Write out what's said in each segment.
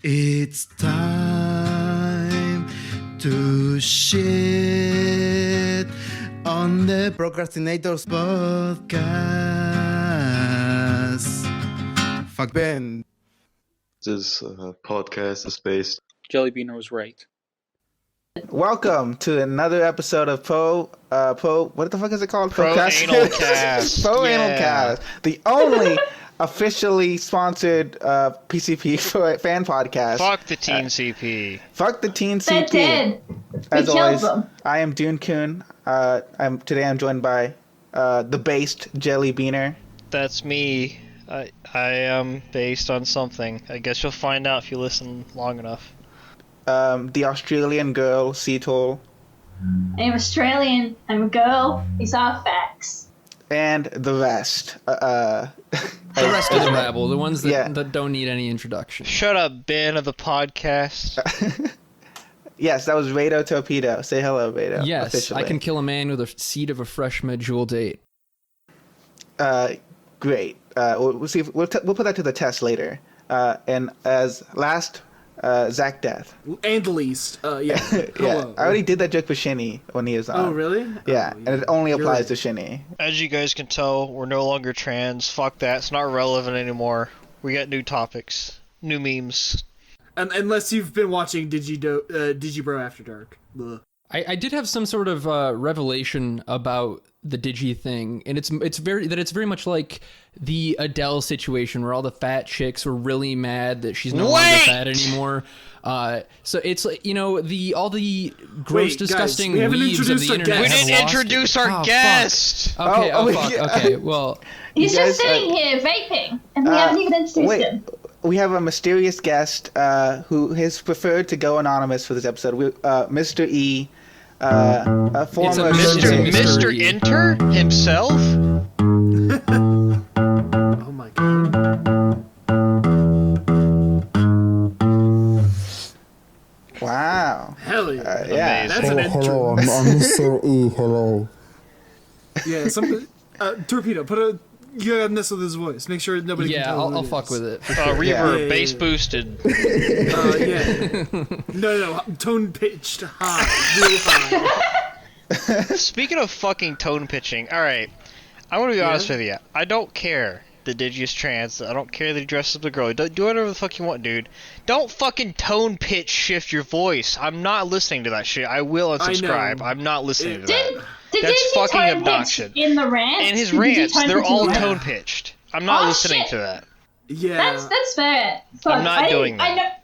It's time to shit on the Procrastinators podcast. Fuck Ben. This podcast is based. JellyBeaner was right. Welcome to another episode of what the fuck is it called? Pro-Anal Cast. Pro-Anal Cast. The only officially sponsored PCP fan podcast. Fuck the Teen CP. Fuck the Teen CP. They're dead. As We always, killed them. I am Dune Kuhn. Today I'm joined by the based JellyBeaner. That's me. I am based on something. I guess you'll find out if you listen long enough. The Australian girl, Ceetol. I'm Australian. I'm a girl. These are facts. And the rest. The rest of the rabble, the ones that, Yeah. that don't need any introduction. Shut up, Ben of the podcast. Yes, that was ReidoTorpedo. Say hello, Reido. Yes, officially. I can kill a man with a seed of a fresh medjool date. Great. We'll see. We'll put that to the test later. And as last, zacdeath. And the least. Yeah. Yeah, Hello. I already did that joke with Shinny when he was on. Oh, really? Yeah, Oh, and it only you're applies right. to Shinny. As you guys can tell, we're no longer trans. Fuck that. It's not relevant anymore. We got new topics. New memes. Unless you've been watching Digibro After Dark. Ugh. I did have some sort of revelation about the Digi thing, and it's very much like the Adele situation where all the fat chicks were really mad that she's no longer fat anymore. So it's like, you know, all the gross, Wait, disgusting guys, we haven't weebs of introduced the our internet. We guest. have didn't lost introduce it. our Fuck. guest! Okay, Oh, fuck. yeah. Okay, well, He's You just guys, sitting here vaping, and we haven't even introduced him. We have a mysterious guest who has preferred to go anonymous for this episode. Mr. E, a former Mr. E. Enter himself? Oh my god. Wow. Hell yeah. Yeah. That's an intro. Hello, I'm Mr. E. Hello. Yeah, something. Torpedo, you gotta mess with his voice. Make sure nobody can yeah, tell who I'll it fuck is. with it. Reverb, Yeah. bass boosted. Yeah. No, tone pitched high. Real high. Speaking of fucking tone pitching, alright. I want to be honest with you. I don't care that Digi is trans. I don't care that he dresses up as a girl. Do whatever the fuck you want, dude. Don't fucking tone pitch shift your voice. I'm not listening to that shit. I will unsubscribe. know. I'm not listening to that. Did That's you fucking tone obnoxious. pitch in the rants? And his Did you rants, tone they're pitch in all the tone rants? pitched. I'm not Oh, listening shit. to that. Yeah. That's fair. Fuck, I'm not doing that.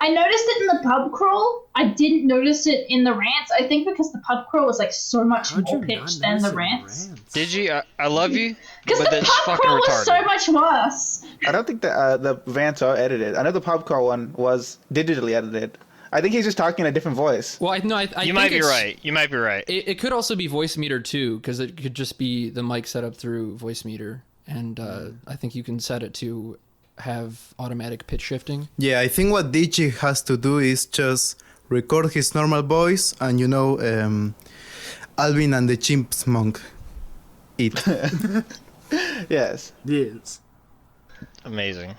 I noticed it in the pub crawl. I didn't notice it in the rants. I think because the pub crawl was like so much How'd you more not pitched than notice the it in rants. Digi, I love you, Because but the that's pub fucking crawl was retarded. so much worse. I don't think the rants are edited. I know the popcorn one was digitally edited. I think he's just talking in a different voice. Well, I You think might be it's- right. You might be right. It could also be voice meter too, because it could just be the mic set up through voice meter, and I think you can set it to have automatic pitch shifting. Yeah, I think what Digi has to do is just record his normal voice and, Alvin and the Chipmunk eat. Yes. Yes. Amazing.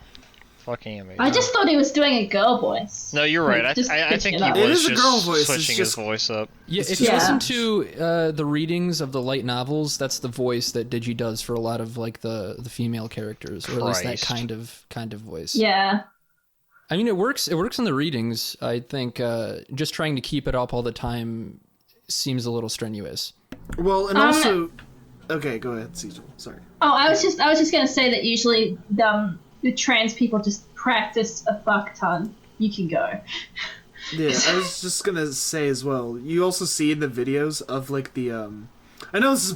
Fucking amazing. I just thought he was doing a girl voice. No, you're right. Like, just I think pitching he it up. It was is a just girl voice, it's switching just- his voice up. Yeah, if you Yeah. listen to the readings of the light novels, that's the voice that Digi does for a lot of like the female characters, or at least that Christ. kind of voice. Yeah. I mean, it works in the readings. I think just trying to keep it up all the time seems a little strenuous. Well, and also. Okay, go ahead, Cecil. Sorry. Oh, I was just gonna say that usually the trans people just practice a fuck ton. You can go. Yeah, I was just gonna say as well. You also see in the videos of like the I know this is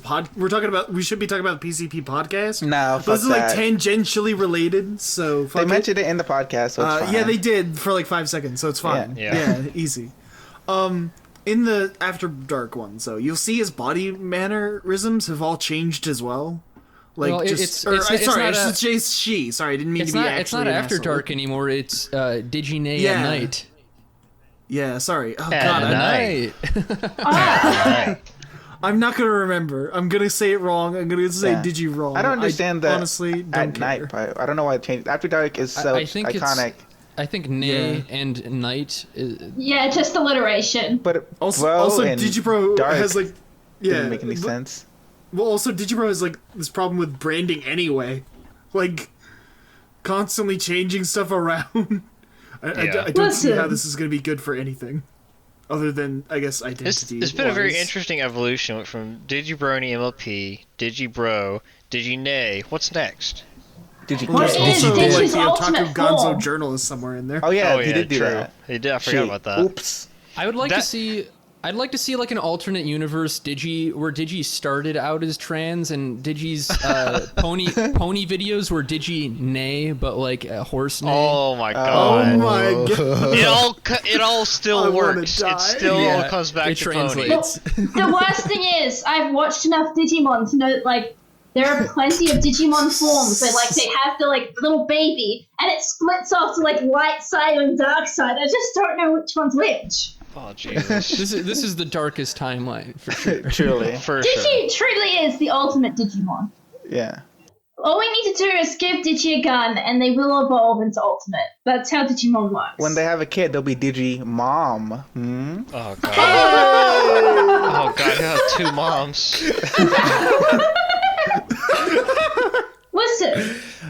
we should be talking about the PCP podcast. No, but fuck this is like that. tangentially related, so fuck They it. mentioned it in the podcast, so it's fine. Yeah, they did for like 5 seconds, so it's fine. Yeah. Yeah, easy. In the After Dark one, so you'll see his body mannerisms have all changed as well. Like, Well, just sorry, I didn't mean It's to be not. actually It's not an After asshole. Dark anymore. It's Diginay Yeah. at night. Yeah, sorry. Oh At god, night. I'm not gonna remember. I'm gonna say it wrong. I'm gonna say Yeah. Digi wrong. I don't understand I the honestly don't at care. night part. I don't know why it changed. After Dark is so I think iconic. I think Nay and Night. Yeah, just alliteration. But Also, and Digibro Dark has like, yeah, didn't make any sense. Well, also Digibro has like this problem with branding anyway, like constantly changing stuff around. I don't see how this is going to be good for anything, other than I guess identity. It's been a very interesting evolution from Digibrony MLP, Digibro, Diginay. What's next? What is Also, Digi's the ultimate Otaku Gonzo form? journalist somewhere in there. Oh yeah, he did do true. that. He did. I forgot about that. Oops. I would like to see. I'd like to see like an alternate universe Digi where Digi started out as trans and Digi's pony videos were Digi Nay but like a horse neigh. Oh my god! Oh my god! It all still works. It still all comes back to pony. The worst thing is, I've watched enough Digimon to know that, like, there are plenty of Digimon forms where, like, they have the, like, little baby, and it splits off to, like, light side and dark side. I just don't know which one's which. Oh Jesus! This is the darkest timeline for sure. Truly. For sure. Digi truly is the ultimate Digimon. Yeah. All we need to do is give Digi a gun, and they will evolve into Ultimate. That's how Digimon works. When they have a kid, they'll be Digi Mom. Oh god! Oh god! You have two moms. Listen,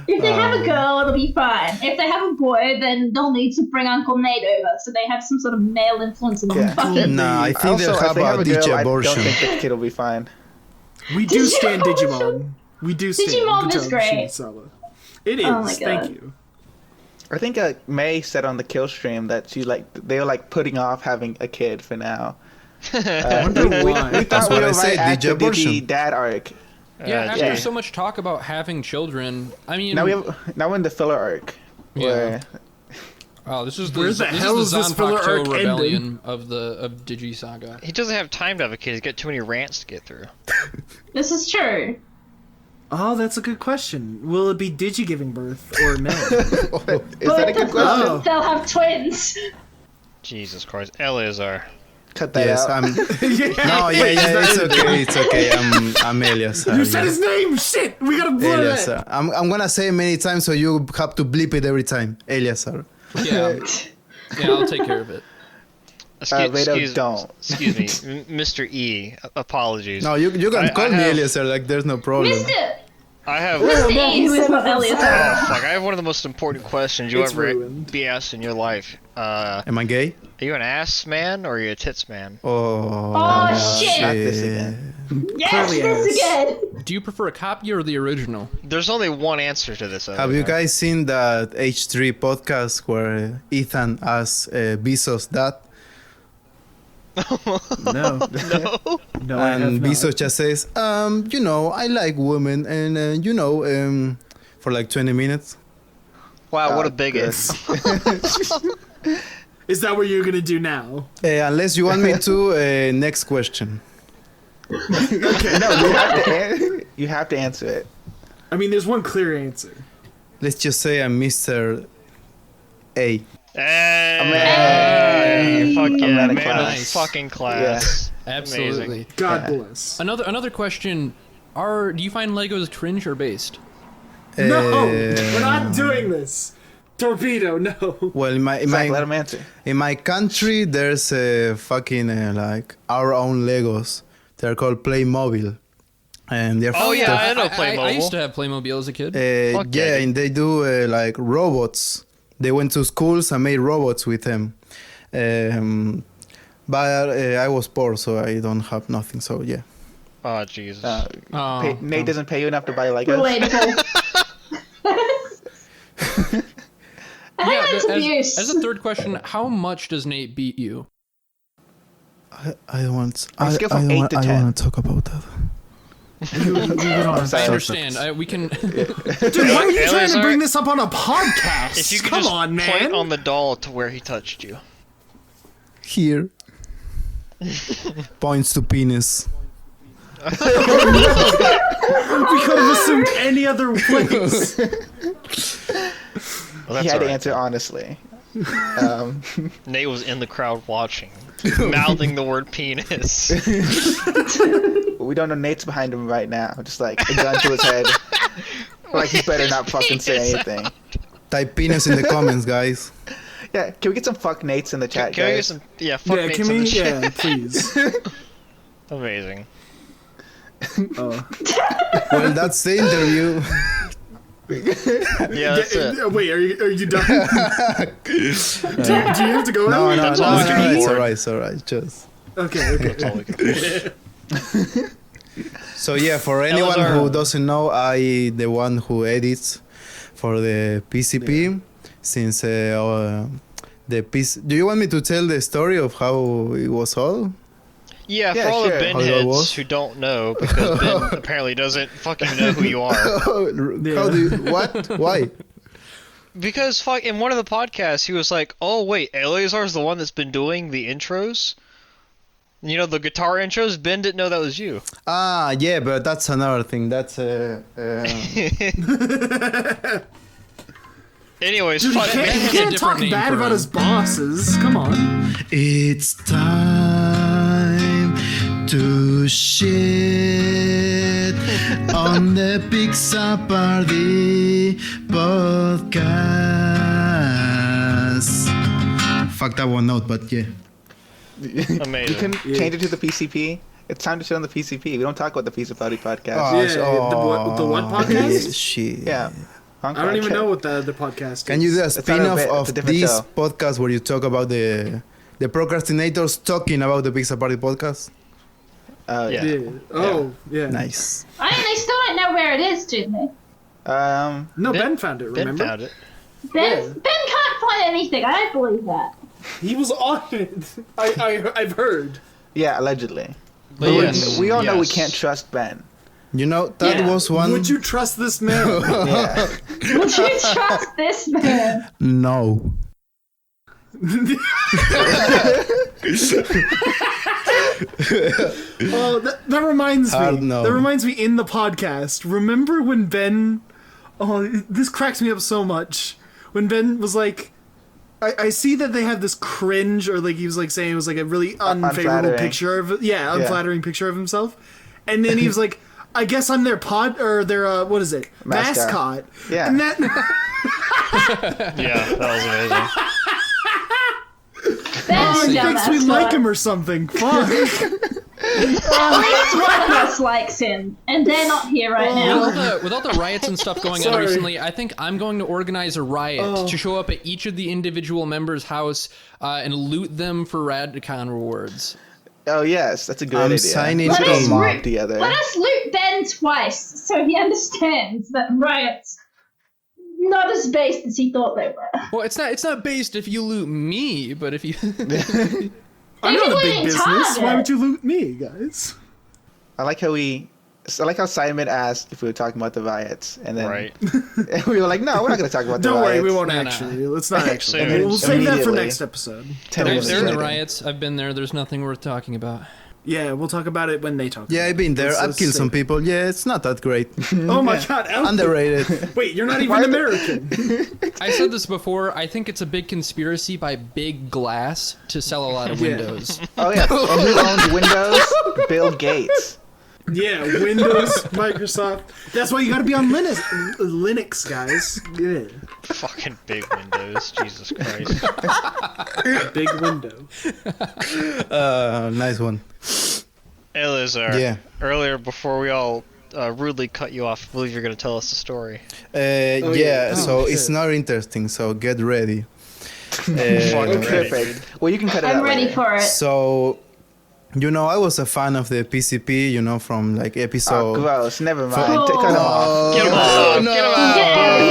if they have a girl, it'll be fine. If they have a boy, then they'll need to bring Uncle Nate over, so they have some sort of male influence in them. Fuck it. Nah, I think Also, they'll if have they have a a girl, DJ I don't abortion. think the kid will be fine. We do stand Digimon. We do stand. Digimon Good is job, great. Shinisawa. It is. Oh my Thank God. you. I think May said on the kill stream that they were like putting off having a kid for now. wonder why. We That's thought we what were I said, right at DJ the abortion. Digi dad arc. Yeah, after yeah. so much talk about having children, I mean, Now we're in the filler arc. Where oh, this is Where the hell is this filler arc rebellion of Digi Saga. He doesn't have time to have a kid. He's got too many rants to get through. This is true. Oh, that's a good question. Will it be Digi giving birth or no? is that a good question? Oh. They'll have twins. Jesus Christ, Eleazar. Cut that Yes, out. I'm. No, it's okay. I'm Eleazar. You said his name. Shit, we gotta blur Eleazar. that. I'm gonna say it many times, so you have to bleep it every time. Eleazar. Yeah, I'll take care of it. Excuse don't. Excuse me, Mr. E. Apologies. No, you can call me have- Eleazar. Like there's no problem. Mr. I have. Mr. E, who is not Eleazar. Oh fuck! I have one of the most important questions you'll It's ever ruined. be asked in your life. Am I gay? Are you an ass man or are you a tits man? Oh, Oh, shit. Not this again. Yes, Clearly this yes. again. Do you prefer a copy or the original? There's only one answer to this. Have you guys seen that H3 podcast where Ethan asks Bezos that? No. No. No, I have And not. Bezos just says, I like women, and for like 20 minutes. Wow, what a bigot. Is that what you're gonna do now? Unless you want me to, next question. No, you have to answer it. I mean, there's one clear answer. Let's just say I'm Mr. A. Hey, fuck yeah, man of man class. of fucking class. Absolutely. Amazing. God bless. Another question: do you find Legos cringe or based? No, we're not doing this. Torpedo, no. Well, Zach, let him answer. in my country, there's fucking like our own Legos. They're called Playmobil, and they're Oh yeah, I know I Playmobil. used to have Playmobil as a kid. Fuck yeah, yeah, dude. and they do like robots. They went to schools and made robots with them. But I was poor, so I don't have nothing. So yeah. Oh Jesus. Nate doesn't pay you enough to buy Legos. Relatable. I think that's abuse. As a third question, how much does Nate beat you? I don't want. On a scale from 8 to 10. I don't want to talk about that. I'm sorry. I understand. We can. Dude, why are you trying to Eleazar, bring this up on a podcast? If you could Come just on, man. point on the doll to where he touched you. Here. Points to penis. We could have assumed any other place. Well, He that's had to alright. answer honestly. Nate was in the crowd watching, mouthing the word penis. We don't know Nate's behind him right now. Just like a gun to his head. Like he better not fucking say anything. Type penis in the comments, guys. Yeah, can we get some fuck Nates in the chat, Can we get guys? some? Yeah, fuck Yeah, Nate's can in we? the chat. Yeah, please. Amazing. Oh. Well, that's the interview. Yeah, that's it. Wait, are you done? do you have to go No, now? no, That's no, all no, we can it's afford. alright, it's alright. Just Okay. That's all we can afford. so yeah, for anyone Eleazar. who doesn't know, I the one who edits for the PCP since the PC. Do you want me to tell the story of how it was all? Yeah, Yeah, for all sure. the Ben How it heads was? who don't know, because Ben apparently doesn't fucking know who you are. How do you, what? Why? Because in one of the podcasts, he was like, "Oh wait, Eleazar's the one that's been doing the intros. You know, the guitar intros. Ben didn't know that was you." Ah, yeah, but that's another thing. That's Anyways, Dude, fuck you Ben. can't different talk name bad for about him. his bosses. Come on. It's time to shit on the Pizza Party podcast. Fuck that one out, but yeah. Amazing. You can change it to the PCP. It's time to shit on the PCP. We don't talk about the Pizza Party podcast. Oh, Yeah, the what podcast? Shit. Yeah. I don't even know what the podcast is. Can you do a not a spin-off bit, it's a of different this show. podcast where you talk about the Procrastinators talking about the Pizza Party podcast? Oh, yeah. Yeah. Oh, yeah. Nice. They still don't know where it is, do they? No, Ben found it, Ben remember? found it. Ben can't find anything. I don't believe that. He was on it. I've heard. Yeah, allegedly. But yes, We all know we yes. can't trust Ben. You know, that Yeah. was one... Would you trust this man? Yeah. Would you trust this man? No. Oh, that reminds Hard me. no. That reminds me in the podcast. Remember when Ben... Oh, this cracks me up so much. When Ben was like... I see that they have this cringe, or like he was like saying it was like a really unfavorable Unflattering. picture of... Yeah, unflattering picture of himself. And then he was like, I guess I'm their what is it? Mascot. Yeah. And that... Yeah, that was amazing. Ben's he your thinks we mascot. like him or something. Fuck. At least one of us likes him, and they're not here right now. With all the riots and stuff going on Sorry. recently, I think I'm going to organize a riot to show up at each of the individual members' house and loot them for Radicon rewards. Oh, yes. That's a good I'm idea. signing Let's Let go us, in. mob loot, together. let us loot Ben twice, so he understands that riots not as based as he thought they were. Well, it's not based if you loot me, but if you I'm not a big looting business. Target. Why would you loot me, guys? I like how Simon asked if we were talking about the riots, and then Right. and we were like, "No, we're not going to talk about the Don't worry, riots." we won't No, no. actually. Let's not actually. Soon. We'll save that for Immediately. next episode. 10 they're minutes in the later. riots. I've been there. There's nothing worth talking about. Yeah, we'll talk about it when they talk. Yeah, about I've been it. there. I've Let's killed some save it. people. Yeah, it's not that great. Oh my god, Alan. Underrated. Wait, you're not even American. I said this before. I think it's a big conspiracy by Big Glass to sell a lot of Yeah. Windows. Oh yeah, and who owns Windows? Bill Gates. Yeah, Windows, Microsoft. That's why you gotta be on Linux, guys. Yeah. Fucking big windows. Jesus Christ. Big window. Nice one. Eleazar. Yeah. Earlier, before we all rudely cut you off, I believe you're going to tell us a story. Yeah, so shit. it's not interesting, so get ready. Fucking ready, Perfect. Well, you can cut it out. I'm ready later. for it. So, you know, I was a fan of the PCP, you know, from like Oh, episode... gross. Never mind. Oh. Cut him off. Get him off! no. Get him off! Get out of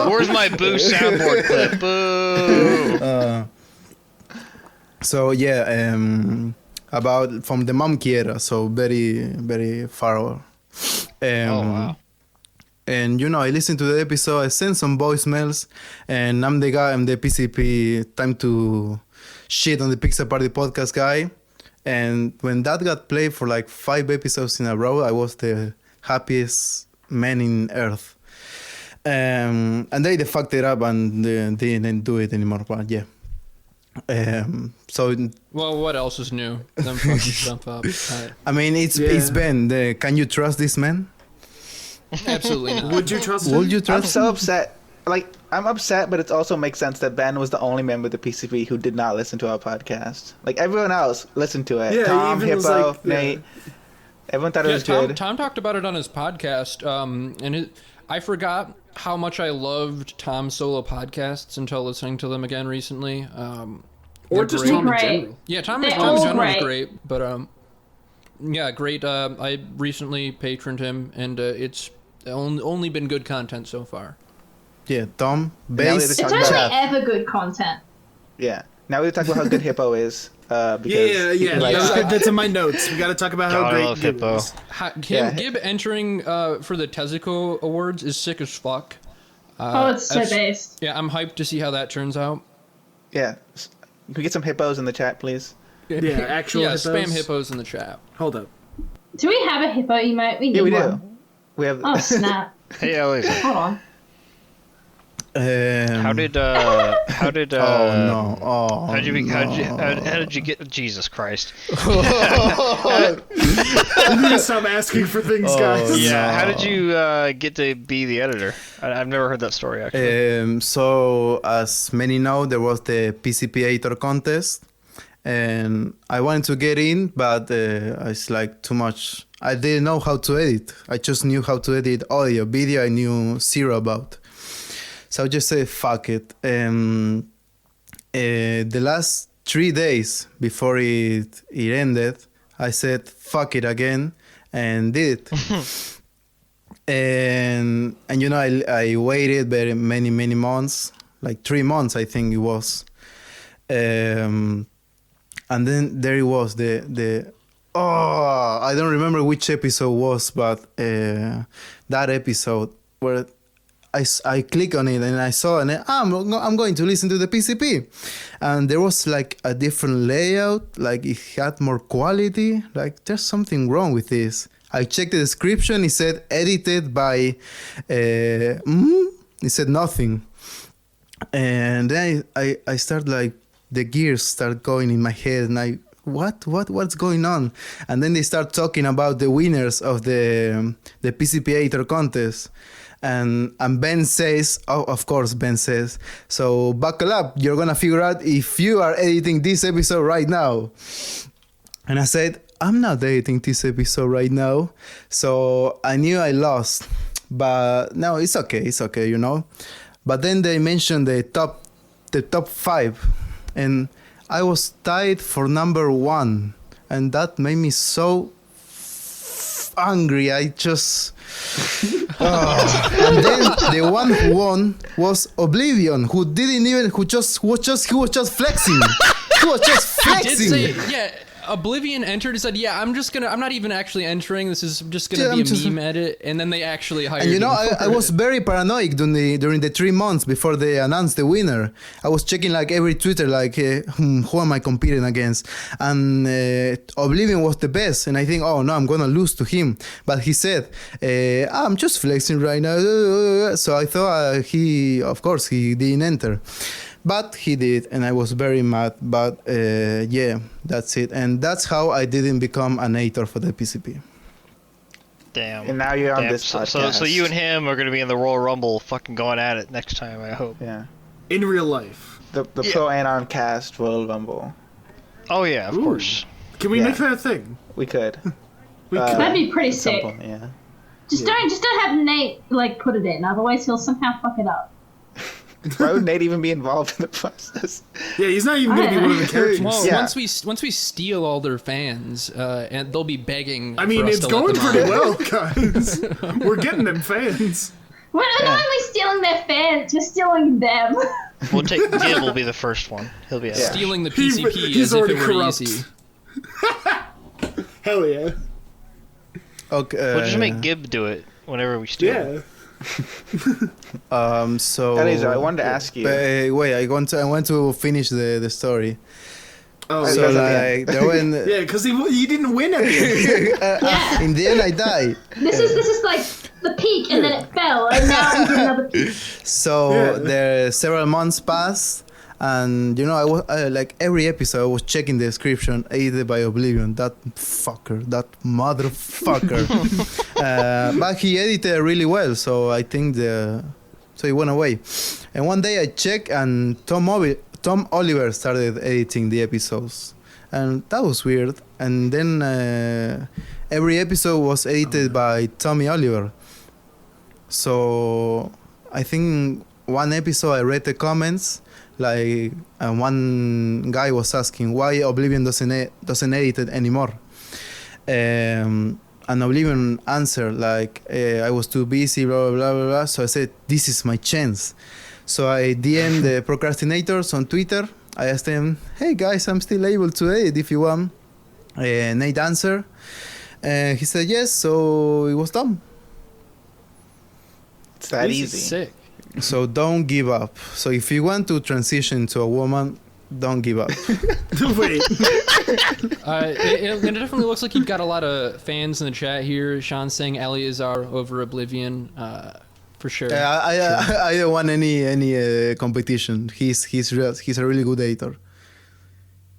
here. Where's my boo soundboard clip? Boo! So yeah, about from the monkey era, so very very far. Oh, wow. And you know, I listened to the episode. I sent some voicemails, and I'm the guy. I'm the PCP. Time to shit on the Pizza Party podcast guy. And when that got played for like 5 episodes in a row, I was the happiest man in Earth. And they fucked it up and they didn't do it anymore. But yeah. So Well, what else is new? Them fucking stuff up. Alright. I mean, it's Ben. Can you trust this man? Absolutely not. Would you trust him? Would you I'm trust? so upset. like, I'm upset, but it also makes sense that Ben was the only member of the PCP who did not listen to our podcast. Like, everyone else listened to it. Yeah, Tom, even was Hippo, like, Nate. Everyone thought it was Tom, good. Tom talked about it on his podcast, and I forgot how much I loved Tom's solo podcasts until listening to them again recently. Or they're just great. Tom in Great. general. Yeah, Tom They're in all general is great. great, but yeah, great. I recently patroned him, and it's only been good content so far. Yeah, Tom, Now we bass, have to It's talk only about- ever good content. Yeah. Now we talk about how good Hippo is. Because Yeah. he likes- That's in my notes. We got to talk about how God, I great love Gib Hippo. is. Him, Gib entering for the Tezuko Awards is sick as fuck. It's so that's- based. Yeah, I'm hyped to see how that turns out. Yeah. Can we get some hippos in the chat, please? Yeah, actual Yeah, hippos. spam hippos in the chat. Hold up. Do we have a hippo emote? We need Yeah, we one. do. We have. Oh snap! Hey, Eleazar. Hold on. How did oh no! Oh, how did you get Jesus Christ? You need to stop asking for things, guys. Yeah, how did you get to be the editor? I've never heard that story actually. So, as many know, there was the PCP editor contest, and I wanted to get in, but it's like too much. I didn't know how to edit. I just knew how to edit audio, video. I knew zero about. So I just said, fuck it. The last 3 days before it ended, I said, fuck it again, and did it. and you know, I waited very many months, like 3 months, I think it was. And then there it was, I don't remember which episode was, but that episode where I click on it and I saw and I'm going to listen to the PCP, and there was like a different layout, like it had more quality, like there's something wrong with this. I checked the description, it said edited by it said nothing, and then I start like the gears start going in my head, and what's going on? And then they start talking about the winners of the PCP editor contest. And Ben says, oh, of course, Ben says, so buckle up, you're gonna figure out if you are editing this episode right now. And I said, I'm not editing this episode right now. So I knew I lost, but no, it's okay, you know. But then they mentioned the top 5, and I was tied for number 1, and that made me so angry. I just and then the one who won was Oblivion, who was just flexing. He was just flexing. Did say, yeah, Oblivion entered and said, yeah, I'm not even actually entering. This is just gonna be a meme edit. And then they actually hired And you know, him I was very paranoid during the 3 months before they announced the winner. I was checking like every Twitter, like who am I competing against? And Oblivion was the best, and I think, oh no, I'm gonna lose to him. But he said, I'm just flexing right now. So I thought of course he didn't enter. But he did, and I was very mad. But yeah, that's it. And that's how I didn't become an editor for the PCP. Damn. And now you're on Damn. this podcast. So you and him are going to be in the Royal Rumble fucking going at it next time, I hope. Yeah. In real life. The Pro Anon Cast Royal Rumble. Oh, yeah, of course. Can we Yeah. make that a thing? We could. We could. That'd be pretty At some sick. point, yeah. Just don't have Nate like put it in, otherwise he'll somehow fuck it up. Why would Nate even be involved in the process? Yeah, he's not even going to be one of the characters. Well, Yeah. once we steal all their fans, and they'll be begging. I mean, for us it's to let going them pretty on. well, guys. We're getting them fans. We're not only stealing their fans, we're stealing them. We'll take Gib will be the first one. He'll be out. Yeah. Stealing the He's PCP as if already it were corrupt. easy. Hell yeah. Okay. We'll just make Gib do it whenever we steal. Yeah. So Eleazar, I wanted to ask you. wait, I want to finish the story. Oh, So because of the like there when yeah, because he didn't win at the end. Yeah. in the end I died. This is like the peak, and then it fell, and now we get another peak. So Yeah. there several months passed, and you know I was like every episode I was checking the description, edited by Oblivion. That motherfucker. But he edited really well, so I think So it went away. And one day I checked, and Tom Oliver started editing the episodes. And that was weird. And then every episode was edited by Tommy Oliver. So I think one episode I read the comments, like, and one guy was asking why Oblivion doesn't edit it anymore. And Oblivion answered like, I was too busy, blah, blah, blah, blah, blah. So I said, this is my chance. So I DM'd the Procrastinators on Twitter. I asked them, hey guys, I'm still able to edit if you want. Nate answered. And he said yes, so it was done. It's that easy. Sick. So don't give up. So if you want to transition to a woman, don't give up. Wait. It definitely looks like you've got a lot of fans in the chat here. Sean saying Eleazar over Oblivion, for sure. I don't want any competition. He's a really good editor.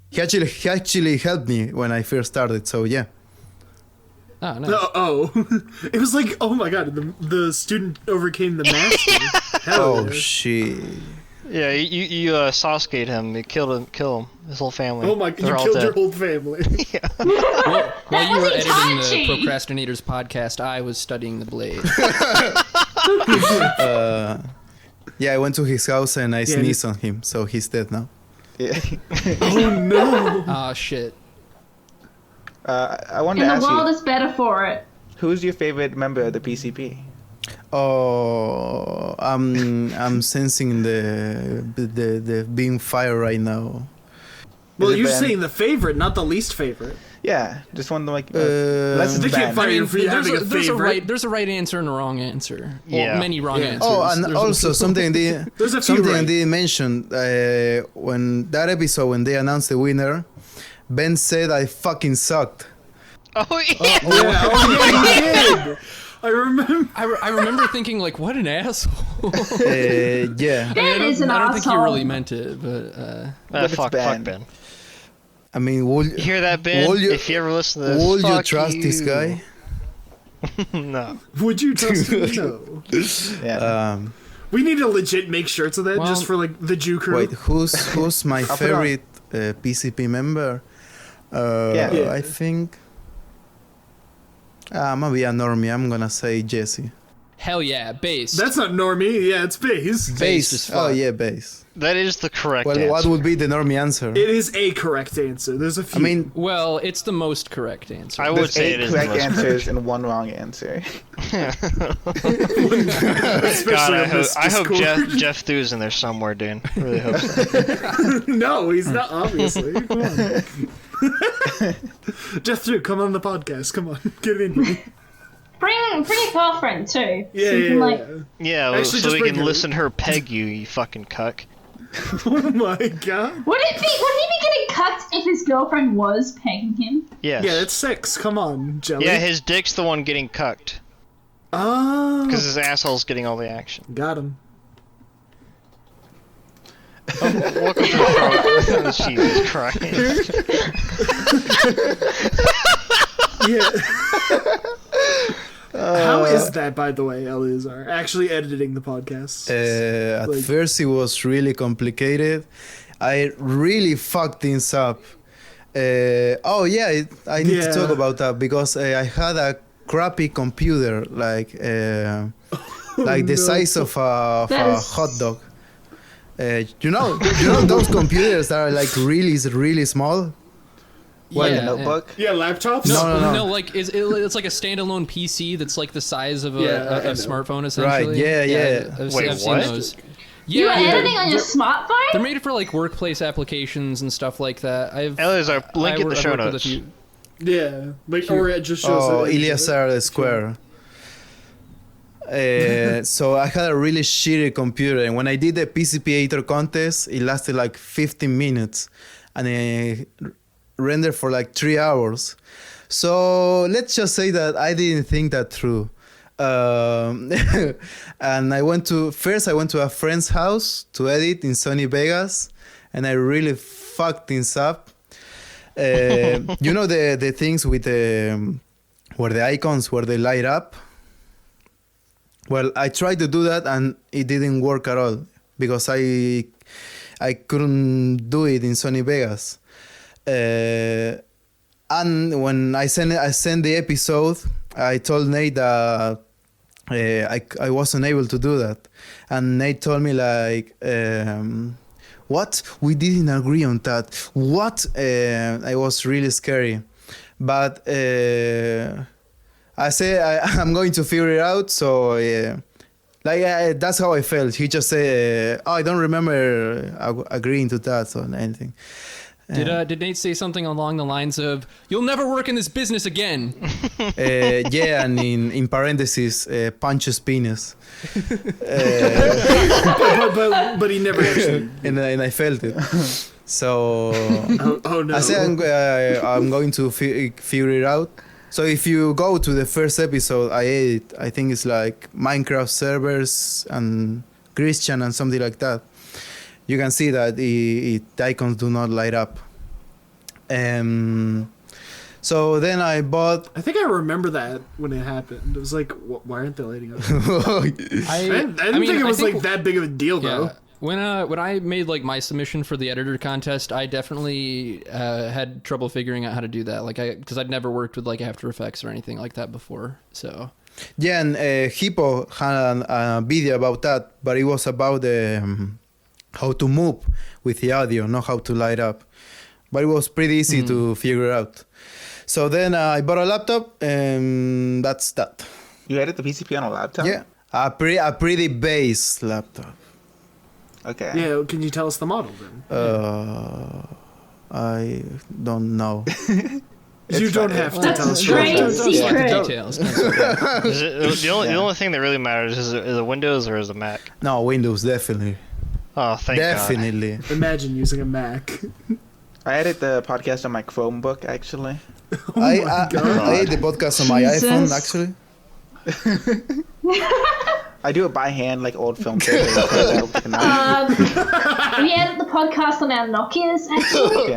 He actually helped me when I first started. So yeah. Oh, nice. It was like, oh my god, the student overcame the master. Hell yeah. Shit. Yeah, you Sasuke'd him. You killed him, his whole family. Oh my, you killed your whole family. Yeah. While you were editing Itachi! the Procrastinators podcast, I was studying the blade. Yeah, I went to his house and I sneezed on him, so he's dead now. Yeah. Oh no. Ah, shit. I wanted And to the ask world you, is better for it. who's your favorite member of the PCP? Oh, I'm sensing the being fire right now. Well, it you're Ben? saying the favorite, not the least favorite. Yeah, just one of like. Less They than can't Ben. fire you for you having a favorite. there's a right answer and a wrong answer. Well, Yeah. many wrong Yeah. answers. Oh, and There's also something I right. didn't mention when that episode when they announced the winner, Ben said I fucking sucked. Oh yeah. Yeah, he did. I remember. I remember thinking like, what an asshole. Yeah. Ben is an I don't think he asshole. really meant it, but it's Fuck Ben. Ben. I mean, will You hear that, Ben? Will you- If you ever listen to this, you fuck trust you. this guy? No. Would you trust him? No. Yeah. We need to legit make shirts of that Well, just for like the Jew crew. Wait, who's my I'll put it on. favorite PCP member? Yeah. I think maybe a normie. I'm gonna say Jesse. hell yeah, base. That's not normie. Yeah, it's base. Based as Oh fuck. yeah, base. That is the correct Well, answer. what would be the normie answer? It is a correct answer. There's a I few. mean, Well, it's the most correct answer. I would There's say it 8 is the correct most answers and 1 wrong answer. especially God, on this I hope Discord. Jeff Thu's in there somewhere, dude. I really hope so. No, he's not. Obviously, come on. Jeff Drew, come on the podcast. Come on, get in here. Bring a girlfriend too. Yeah, so you yeah, can, like, yeah. Yeah, well, Actually, so just we bring can her. listen to her peg you fucking cuck. Oh my god. Would he be getting cucked if his girlfriend was pegging him? Yes. Yeah, it's 6. Come on, Jelly. Yeah, his dick's the one getting cucked. Oh, Because his asshole's getting all the action. got him. Welcome to the show. Jesus Christ. Yeah. How is that, by the way, Eleazar? Actually editing the podcast. at Like- first it was really complicated. I really fucked things up. I need to talk about that because I had a crappy computer, like the size of a hot dog. You know those computers that are like really small. What, Yeah, a notebook? Yeah, laptops? No. Like it's like a standalone PC that's like the size of a Yeah, I know. smartphone essentially. Right, yeah. I've Wait, seen what? those. You were Yeah, editing on your smartphone? they're made for like workplace applications and stuff like that. Eleazar, link in the show I've worked with a notes. few- Yeah, like, or it just shows Oh, it. Eleazar Square. So I had a really shitty computer, and when I did the PCP-ator contest, it lasted like 15 minutes, and it rendered for like 3 hours. So let's just say that I didn't think that through. And I went to a friend's house to edit in Sony Vegas, and I really fucked things up. You know the things with where the icons where they light up. Well, I tried to do that and it didn't work at all because I couldn't do it in Sony Vegas. And when I sent the episode, I told Nate that I wasn't able to do that, and Nate told me like, "What? We didn't agree on that. What?" I was really scary, but I say I'm going to figure it out. So that's how I felt. He just said, "Oh, I don't remember agreeing to that or anything." Did Nate say something along the lines of "You'll never work in this business again"? Yeah, and in parentheses, punches penis. But he never actually. And I felt it. So Oh no! I say I'm going to figure it out. So if you go to the first episode I think it's like Minecraft servers and Christian and something like that. You can see that the icons do not light up. So then I bought. I think I remember that when it happened. It was like, why aren't they lighting up? I didn't think it was like that big of a deal though. When I made like my submission for the editor contest, I definitely had trouble figuring out how to do that. Like because I'd never worked with like After Effects or anything like that before. So. Yeah, and Hippo had a video about that, but it was about how to move with the audio, not how to light up. But it was pretty easy to figure out. So then I bought a laptop, and that's that. You edit the PCP on a laptop? Yeah, a pretty base laptop. Okay. Yeah, can you tell us the model then? I don't know. You don't have to tell us. Trade secret. Details. Is it, the only thing that really matters is it a Windows or is it a Mac? No, Windows, definitely. Oh, thank God. Definitely. Imagine using a Mac. I edit the podcast on my Chromebook, actually. I edit the podcast on my iPhone, actually. I do it by hand, like old film clips. We edit the podcast on our Nokias, actually.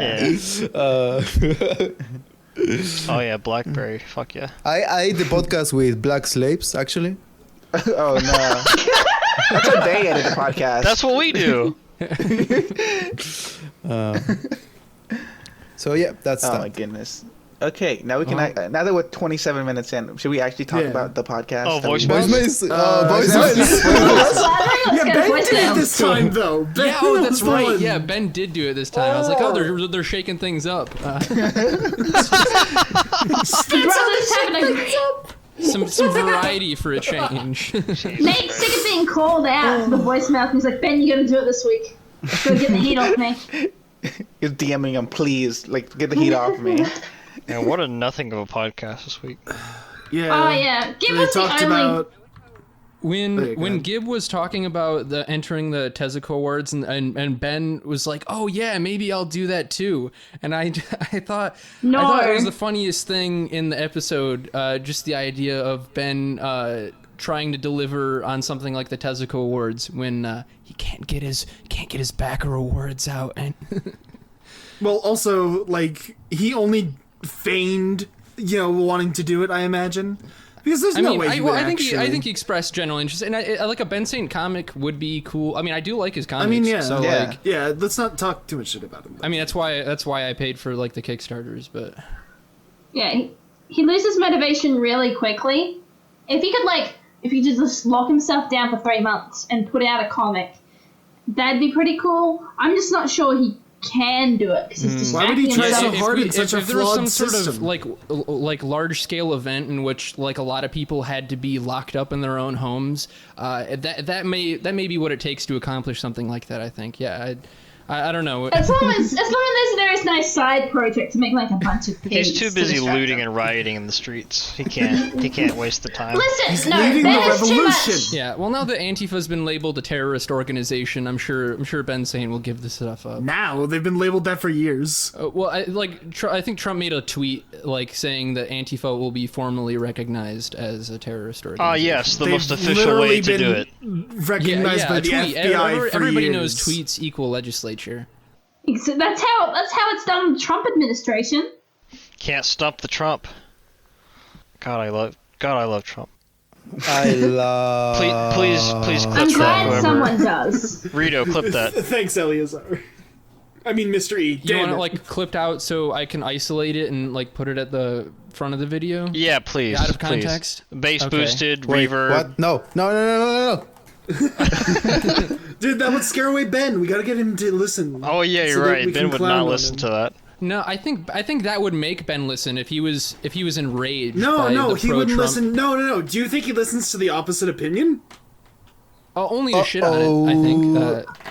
Oh yeah, BlackBerry. Fuck yeah. I edit the podcast with Black Slaves, actually. Oh no. That's how they edit the podcast. That's what we do. So yeah, that's Oh that. my goodness. Okay, now we can. Now that we're 27 minutes in, should we actually talk about the podcast? Oh, that we- voicemails? Voicemails. Yeah, Ben did it this time though. Ben Yeah, oh, that's was right. fun. Yeah, Ben did do it this time. I was like, oh, they're shaking things up. The brothers having Some variety for a change. Nate's sick of being called out for the voicemail. He's like, Ben, you gotta do it this week. Go get the heat off me. You're DMing him, please. Like, get the heat off me. And what a nothing of a podcast this week. Yeah. Oh yeah, Gib was the only. When Gib was talking about entering the Tezuka Awards and Ben was like, oh yeah, maybe I'll do that too. And I thought it was the funniest thing in the episode, just the idea of Ben trying to deliver on something like the Tezuka Awards when he can't get his backer awards out. And Well, also, like, he only feigned, wanting to do it, I imagine. Because there's no way he would I think actually... he expressed general interest, and I like a Ben Saint comic would be cool. I mean, I do like his comics. I mean, yeah. So Yeah. like, Yeah, let's not talk too much shit about him. I mean, that's why I paid for like the Kickstarters, but Yeah, he loses motivation really quickly. If he could just lock himself down for 3 months and put out a comic, that'd be pretty cool. I'm just not sure he can do it because he's distracting Why would he try himself. so hard in such a if there was some flawed sort system? of like large scale event in which like a lot of people had to be locked up in their own homes, that may be what it takes to accomplish something like that. I think. Yeah, I don't know. As long as there is no side project to make like a bunch of pigs. He's too busy looting and rioting in the streets. He can't waste the time. Listen, no, leading Ben the is too much. revolution. Yeah, well, now that Antifa's been labeled a terrorist organization, I'm sure Ben Sane will give this stuff up. Now, they've been labeled that for years. Well, I think Trump made a tweet like saying that Antifa will be formally recognized as a terrorist organization. Ah, yes, the They've most official literally way to been do it. recognized by the tweet. FBI for Everybody years. knows tweets equal legislature. So that's how it's done in the Trump administration. Can't stump the Trump. God, I love Trump. I love. Please clip I'm that. glad Whoever. someone does. Rito, clip that. Thanks, Eleazar. I mean, Mr. E. You want Damn it it. like clipped out so I can isolate it and like put it at the front of the video? Yeah, please. Out of please. context? Bass Okay. boosted, Wait, reverb. what? No. Dude, that would scare away Ben. We gotta get him to listen. Oh yeah, so you're that right. we Ben can would clown not on listen him. to that. No, I think that would make Ben listen if he was enraged. No, by no, the he wouldn't pro-Trump. listen. No. Do you think he listens to the opposite opinion? Only to shit on it, I think.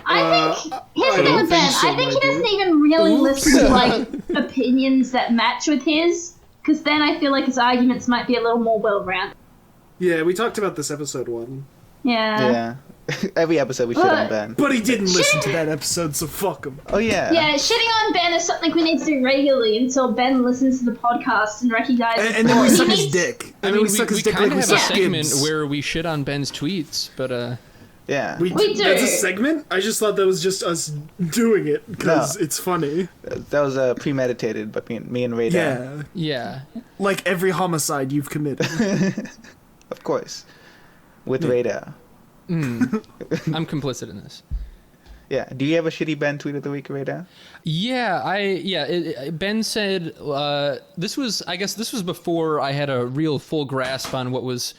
I think here's the I thing don't with Ben. think so, I think my he doesn't dude. even really listen to like opinions that match with his, because then I feel like his arguments might be a little more well-rounded. Yeah, we talked about this episode 1. Yeah. Yeah. Every episode we shit on Ben. But he didn't listen to that episode, so fuck him. Oh yeah. Yeah, shitting on Ben is something we need to do regularly until Ben listens to the podcast and recognizes. And then we he suck his needs- dick. I And mean, then we suck we his dick kind like of we have a suck segment Gibbs. where we shit on Ben's tweets, but We We do. That's a segment? I just thought that was just us doing it because it's funny. That was premeditated by me and Ray. Yeah. yeah. Like every homicide you've committed. Of course. With Radar. I'm complicit in this. Yeah. Do you have a shitty Ben tweet of the week, Radar? Yeah, Ben said this was before I had a real full grasp on what was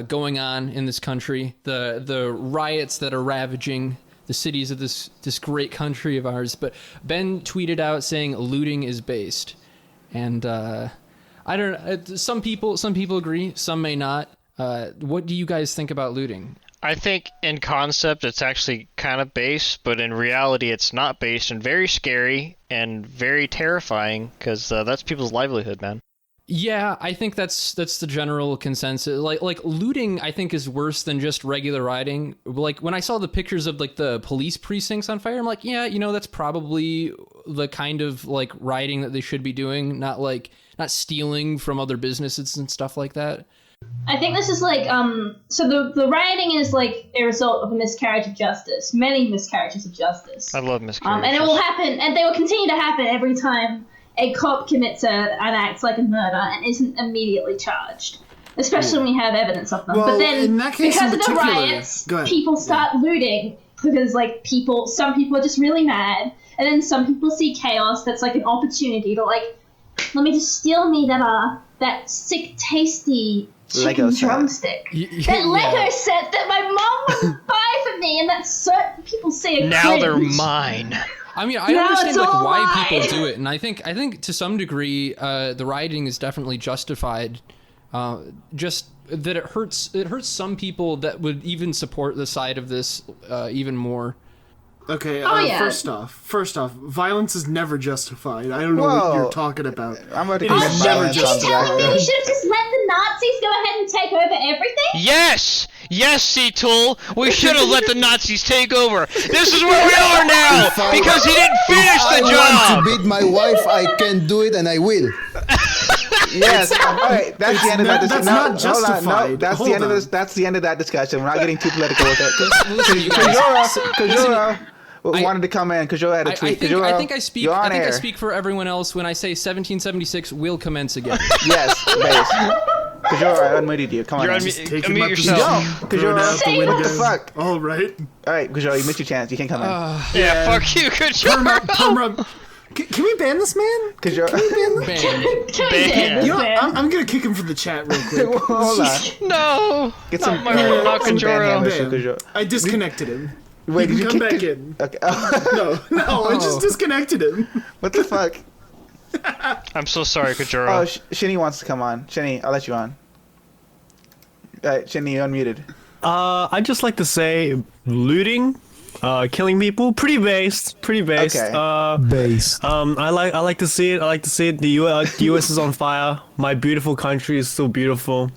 going on in this country, the riots that are ravaging the cities of this great country of ours. But Ben tweeted out saying looting is based, and I don't know. Some people agree, some may not. What do you guys think about looting? I think in concept it's actually kind of based, but in reality it's not based, and very scary and very terrifying because that's people's livelihood, man. Yeah, I think that's the general consensus. Like looting, I think is worse than just regular rioting. Like when I saw the pictures of like the police precincts on fire, I'm like, yeah, that's probably the kind of like rioting that they should be doing, not stealing from other businesses and stuff like that. I think this is like so the rioting is like a result of a miscarriage of justice, many miscarriages of justice. I love miscarriages. And it will happen, and they will continue to happen every time a cop commits an act like a murder and isn't immediately charged, especially when we have evidence of them. Well, but then in that case because in of the particular- riots, Go ahead. people start looting because like some people are just really mad, and then some people see chaos that's like an opportunity to like, let me just steal me that sick, tasty chicken Lego set. drumstick. That Lego set that my mom would buy for me, and that's so people say a Now they're cringe. mine. I mean, I No, understand it's like all why mine. people do it, and I think to some degree, the rioting is definitely justified. Just that it hurts some people that would even support the side of this even more. Okay, Oh, yeah. first off, violence is never justified. I don't know Whoa. what you're talking about. I'm about to It get is Oh, never shit, violence are you on telling me the we should have just let the Nazis go ahead and take over everything? Yes, C-Tool. We should have let the Nazis take over. This is where we are now because he didn't finish I the want job. to beat my wife. I can do it, and I will. Yes. All right. That's the end of that. That's No, not hold on, justified. No, that's Hold the end of on. this. That's the end of that discussion. We're not getting too political with it. Listen, you guys, Kajora wanted to come in. Kajora had a I tweet. think Kajora, I think I speak. You're on I think air. I speak for everyone else when I say 1776 will commence again. Yes, base. Kajora, I unmuted you. Come on. You're in. Take him unmute up yourself. the Kajora, out the window. what the fuck? All right. All right, Kajora, you missed your chance. You can't come in. Yeah, fuck you. Good job. Perma. Can we ban this man? Kajora, Bam. Can we Ban. ban this You know, man? I'm gonna kick him from the chat real quick. hold on. No. Get some, Not my not some Kajora. banhammers for Ban. Kajora. I disconnected him. Wait, He did can you come kick back in. Okay. Oh, No, I just disconnected him. what the fuck? I'm so sorry, Oh, Kajora. Shinny wants to come on. Shinny, I'll let you on. All right, Shinny, you're unmuted. I'd just like to say looting, killing people, pretty based. Okay. Based. I like to see it. I like to see it. The US is on fire. My beautiful country is still beautiful.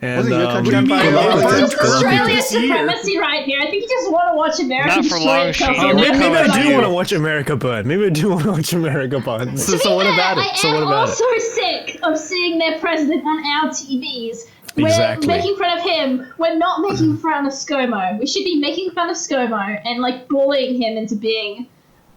And Wasn't your country on good fire? luck with Oh, it. it's Good luck with it. Australia's this year. supremacy right here. I think you just want to watch America Not for destroy long, itself. Shane. in You're that Maybe coming I country. do want to watch America burn. Maybe I do want to watch America burn. So, To be what fair, about it? So I what am about it? also sick of seeing their president on our TVs. We're Exactly. making fun of him. We're not making fun of ScoMo. We should be making fun of ScoMo and like bullying him into being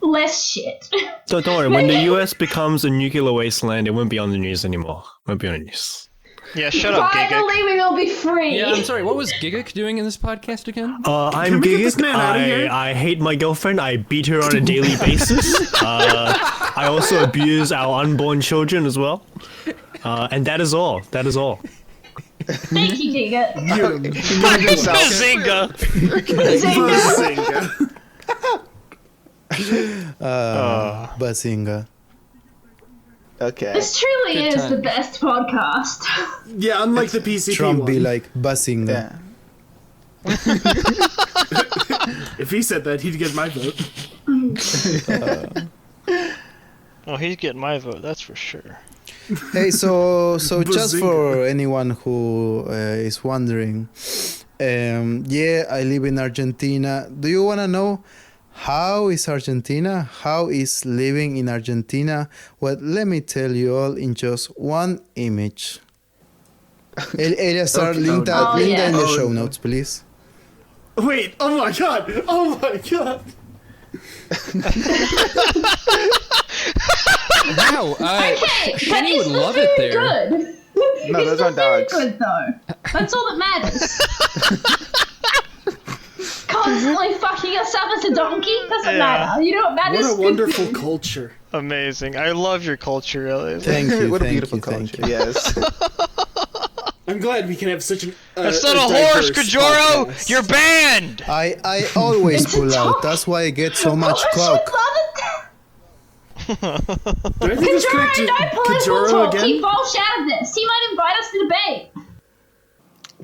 less shit. So don't worry. When the US becomes a nuclear wasteland, it won't be on the news anymore. It won't be on the news. Yeah, shut up, Giga. Finally, we will be free. Yeah, I'm sorry. What was Giga doing in this podcast again? I'm we get this Giga. man out of here? I hate my girlfriend. I beat her on a daily basis. I also abuse our unborn children as well. And that is all. That is all. Thank you, Giga. Bazinga! Bazinga. Okay. This truly Good is the times. best podcast. Yeah, unlike the PCP Trump one. be like Bazinga. Yeah. If he said that, he'd get my vote. Oh, he's getting my vote, that's for sure. Hey, so just Bazinga. for anyone who is wondering, yeah, I live in Argentina. Do you want to know how is Argentina? How is living in Argentina? Well, let me tell you all in just one image. Eleazar, link that, Oh, link that in yeah. the show notes, please. Wait, oh my god! Oh my god! Wow. Okay, Shenny would but love it's it very there. good. No, It's those not aren't very dogs. good though. That's all that matters. Constantly fucking yourself as a donkey doesn't Yeah. matter. You know what matters? What a wonderful culture. Amazing. I love your culture, Eleazar. Thank you, What a thank beautiful you, thank culture. you. Yes. I'm glad we can have such an. That's not a horse, diverse Kajoro! podcast. You're banned! I always It's a pull out. dog. That's why I get so much Oh, I clout. should love it. Did I think this Kajoro, connected no political Kajoro talk. again? Keep Walsh out of this. He might invite us to debate.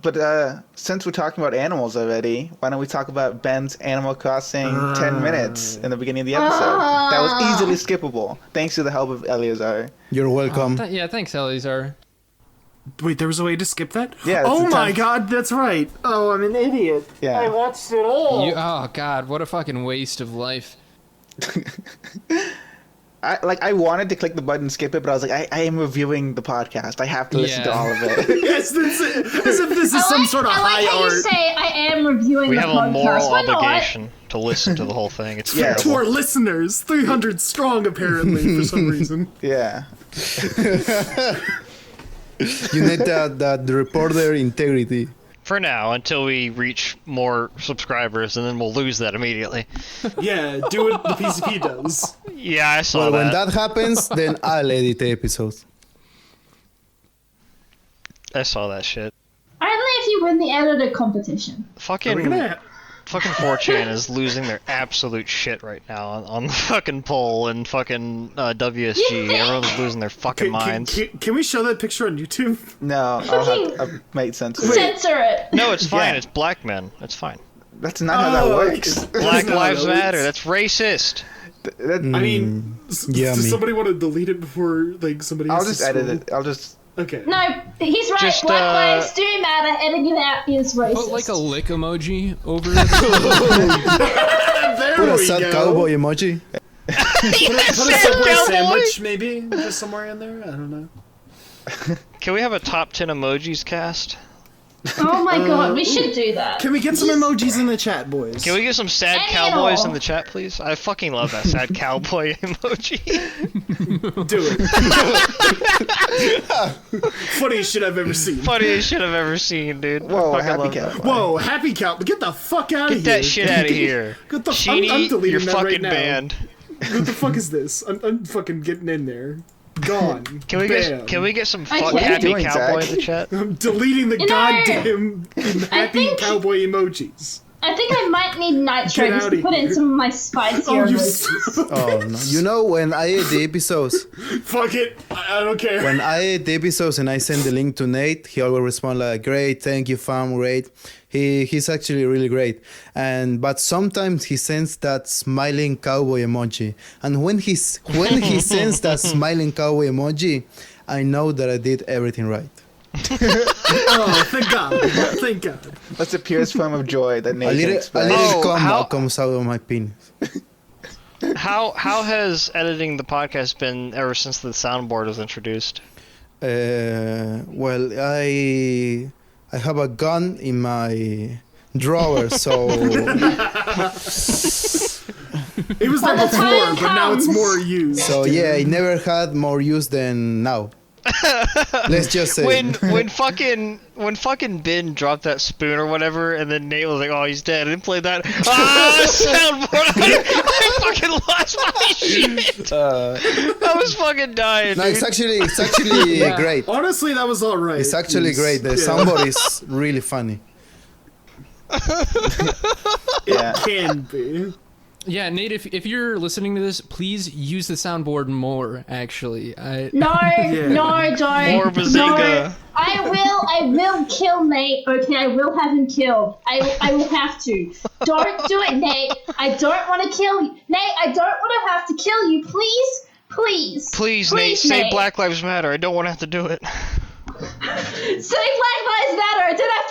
But since we're talking about animals already, why don't we talk about Ben's Animal Crossing 10 minutes in the beginning of the episode? That was easily skippable, thanks to the help of Eleazar. You're welcome. Yeah, thanks, Eleazar. Wait, there was a way to skip that? Yeah, Oh it's a my time- god, that's right. Oh, I'm an idiot. Yeah. I watched it all. Oh God, what a fucking waste of life. I wanted to click the button and skip it, but I was like, I am reviewing the podcast. I have to listen to Yeah. all of it. Yes, that's it. As if this is some sort of I like high how art. you say I am reviewing We the have podcast. a moral Why not? obligation to listen to the whole thing. It's Yeah. To terrible. our listeners, 300 strong apparently for some reason. Yeah. You need that reporter integrity. For now, until we reach more subscribers, and then we'll lose that immediately. Yeah, do what the PCP does. Yeah, I saw Well, that. when that happens, then I'll edit the episodes. I saw that shit. Only if you win the editor competition. Fucking, We're gonna. fucking 4chan is losing their absolute shit right now on the fucking poll and fucking WSG. Everyone's losing their fucking minds. Can we show that picture on YouTube? No, I'll make sense of it. Censor it. No, it's fine. Yeah. It's black men. It's fine. That's not how that works. Black No, lives no, matter. it's- That's racist. That- I mean, yummy. does somebody want to delete it before like somebody? I'll else just is edit scrolling? it. I'll just. Okay. No, he's right. Just, Black lives do matter. Editing it out is racist. Put like a lick emoji over it. There Put a we sad go. cowboy emoji. Put a Subway sandwich, maybe, just somewhere in there. I don't know. Can we have a top 10 emojis cast? Oh my god, we should do that. Can we get some emojis in the chat, boys? Can we get some sad Any cowboys and in all. the chat, please? I fucking love that sad cowboy emoji. do it? Funniest shit I've ever seen. Funniest shit I've ever seen, dude. Whoa, I fucking happy love that. cow. Whoa, happy cow! Get the fuck out of Get here! that shit out of here. Get the I'm Sheeny, deleting you're that fucking right now. banned. What the fuck is this? I'm fucking getting in there. Gone. Can we Bam. get some Okay. fuck What are you happy doing, cowboy Zach? in the chat? I'm deleting the You know, goddamn happy think- cowboy emojis. I think I might need nitro Get just outta to put in here. some of my spicier Oh, you emojis. Oh no! You know when I edit the episodes, fuck it. I don't care. when I edit the episodes and I send the link to Nate, he always responds like, "Great, thank you, fam, great." He's actually really great, but sometimes he sends that smiling cowboy emoji, and when he sends that smiling cowboy emoji, I know that I did everything right. Oh, thank God. Thank God. That's the purest form of joy that A Nate can little express. Oh, cum how- comes out of my penis. How has editing the podcast been ever since the soundboard was introduced? Well, I have a gun in my drawer, so It was there When the time before, but now it's comes. more used. yeah, I never had more use than now. Let's just say when fucking Ben dropped that spoon or whatever, and then Nate was like, "Oh, he's dead," and played that soundboard. I fucking lost my shit. I was fucking dying. no, dude. it's actually great. Honestly, that was alright. It's actually great. The soundboard is really funny. It can be. Yeah, Nate, if you're listening to this, please use the soundboard more, actually. No, don't. More Bazinga. No. I will kill Nate, okay? I will have him killed. I will have to. Don't do it, Nate. I don't want to kill you. Nate, I don't want to have to kill you. Please, Nate, say Black Lives Matter. I don't want to have to do it. Say Black Lives Matter. I don't have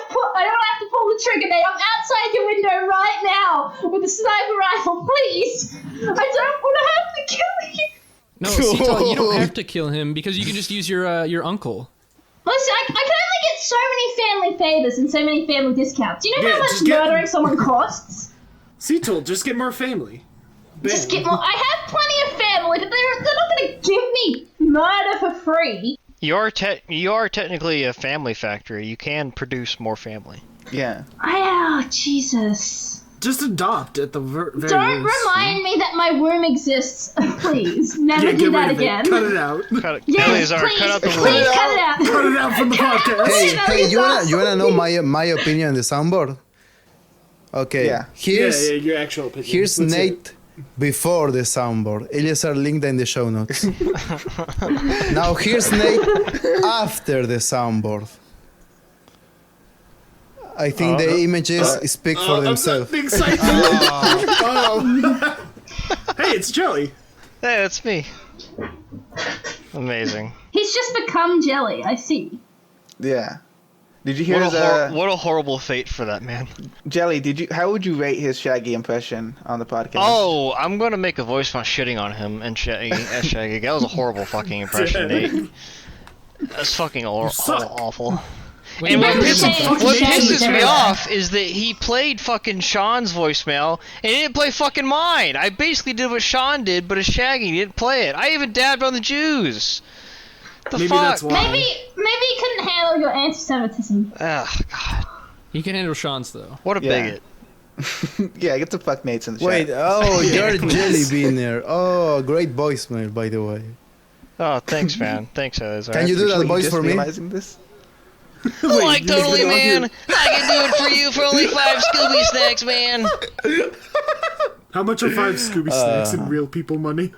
to pull the trigger, Nate. I'm outside your window right now with a sniper rifle. Please. I don't want to have to kill you. No, Cetal, you don't have to kill him because you can just use your uncle. Listen, I can only get so many family favors and so many family discounts. Do you know how much murdering someone costs? Cetal, just get more family. Bam. Just get more. I have plenty of family, but they're not going to give me murder for free. You are technically a family factory. You can produce more family. Yeah. Jesus. Just adopt at the very Don't least. remind me that my womb exists, please. Never Yeah, do get that rid of again. it. Cut it out. Yes, Eleazar, please, cut out the please womb. cut it out. Cut it out from the podcast. Hey, you wanna know my opinion on the soundboard? Okay. Yeah. Here's your actual opinion. here's Let's hear it. Nate before the soundboard. Eleazar linked in the show notes. Now here's Nate after the soundboard. I think the images speak for themselves. I'm excited. Hey, it's Jelly. Hey, that's me. Amazing. He's just become jelly, I see. Yeah. Did you hear his What a horrible fate for that man. Jelly? How would you rate his Shaggy impression on the podcast? Oh, I'm gonna make a voicemail shitting on him and Shaggy. That was a horrible fucking impression, Nate. That's fucking awful. Wait, And He what never said pisses Shaggy. me off is that he played fucking Sean's voicemail and he didn't play fucking mine. I basically did what Sean did, but as Shaggy, he didn't play it. I even dabbed on the Jews. The Maybe fuck? that's why. Maybe you couldn't handle your anti-Semitism. Ugh, God. You can handle Sean's, though. What a Yeah. bigot. Yeah, get the fuck Nates in the Wait, chat. oh, you're JellyBeaner. Oh, great voicemail, by the way. Oh, thanks, man. Thanks, Eleazar. Can you do that Actually, voice just for me? realizing this? Like, totally, man. I can do it for you for only 5 Scooby snacks, man. How much are 5 Scooby snacks in real people money?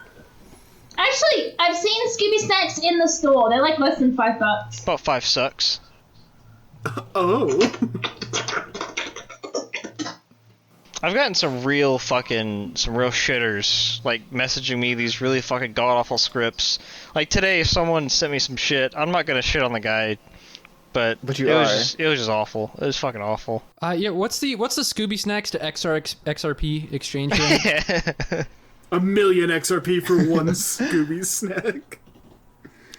Actually, I've seen Scooby snacks in the store. They're like less than $5. About 5 sucks. Oh. I've gotten some real shitters, like, messaging me these really fucking god-awful scripts. Like, today, someone sent me some shit. I'm not gonna shit on the guy, but you it are. was just awful. It was fucking awful. Yeah, what's the Scooby Snacks to XRP exchange rate? 1 million XRP for one Scooby snack.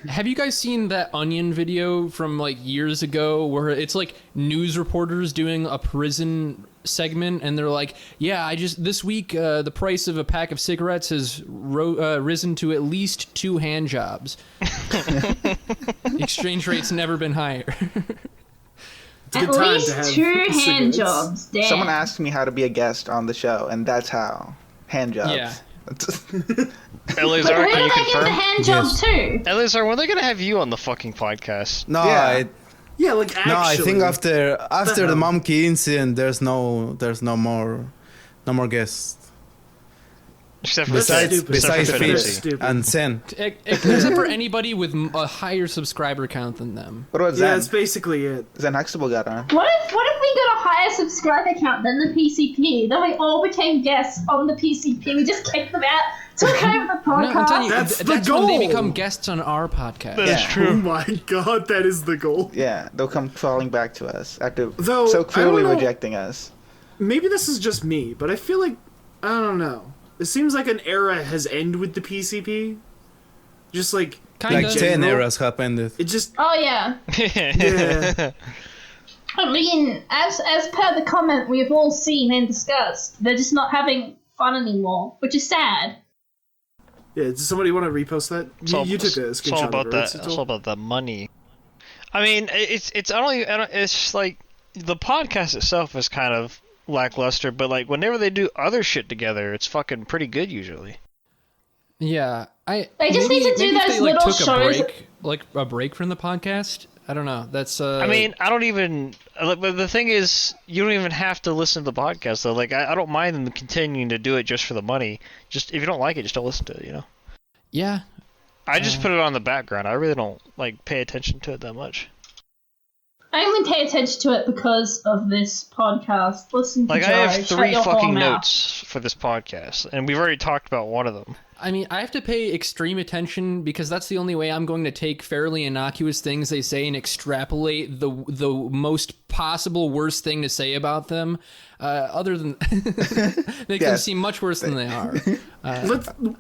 Have you guys seen that Onion video from like years ago where it's like news reporters doing a prison segment and they're like, yeah, this week the price of a pack of cigarettes has risen to at least 2 hand jobs. The exchange rate's never been higher. It's a good At time least to have 2 hand cigarettes. jobs. Damn. Someone asked me how to be a guest on the show, and that's how. Hand jobs. Yeah. Eleazar, But who can do you they give the confirm? hand jobs to? Eleazar, when are they gonna have you on the fucking podcast? No, Yeah. Yeah, like actually. no, I think after the hell? monkey incident, there's no more guests. Except for Besides stupid. besides Except for That's Fish stupid. and Sen. Except for anybody with a higher subscriber count than them. What about Yeah, Zen? that's basically it. Zen Huxtable got on. What if we got a higher subscriber count than the PCP? Then we all became guests on the PCP. We just kicked them out, took over the No, I'm telling podcast. you, That's the that's when they goal. become guests on our podcast. That is Yeah. Oh true. my god, that is the goal. Yeah, they'll come crawling back to us after Though, so I don't clearly know- rejecting us. Maybe this is just me, but I feel like I don't know. It seems like an era has ended with the PCP. Just like Kinda. Like 10 general. eras have ended. It just Oh yeah. yeah. I mean, as per the comment we've all seen and discussed, they're just not having fun anymore, which is sad. Yeah, does somebody want to repost that? You took a screenshot. It's all about of it, right, that. It's all about the money. I mean, it's it's like the podcast itself is kind of lackluster, but like whenever they do other shit together, it's fucking pretty good usually. Yeah, They just need to do those little shows. A break from the podcast. I don't know. That's. I mean, I don't even. But the thing is, you don't even have to listen to the podcast though. Like, I don't mind them continuing to do it just for the money. Just if you don't like it, just don't listen to it. You know. Yeah. I just put it on the background. I really don't like pay attention to it that much. I only pay attention to it because of this podcast. Listen to Like, Joe, I have 3 shut your fucking whore mouth. notes for this podcast, and we've already talked about one of them. I mean, I have to pay extreme attention because that's the only way I'm going to take fairly innocuous things they say and extrapolate the most possible worst thing to say about them. Other than make them seem much worse than they are.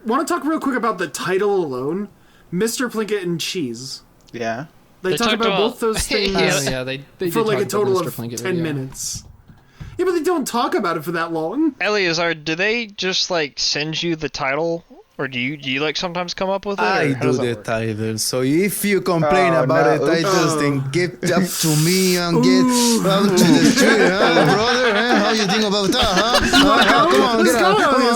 Want to talk real quick about the title alone, Mr. Plinkett and Cheese. Yeah. They talk about both those things they for like a did talk total about of Mr. Plinkett, 10 yeah. minutes. Yeah, but they don't talk about it for that long. Eleazar, do they just like send you the title, or do you like sometimes come up with it? I do the title. So if you complain about the titles, then get up to me and get out to the street, huh, brother? Huh? How you think about that, huh? Come on, get out. Come on.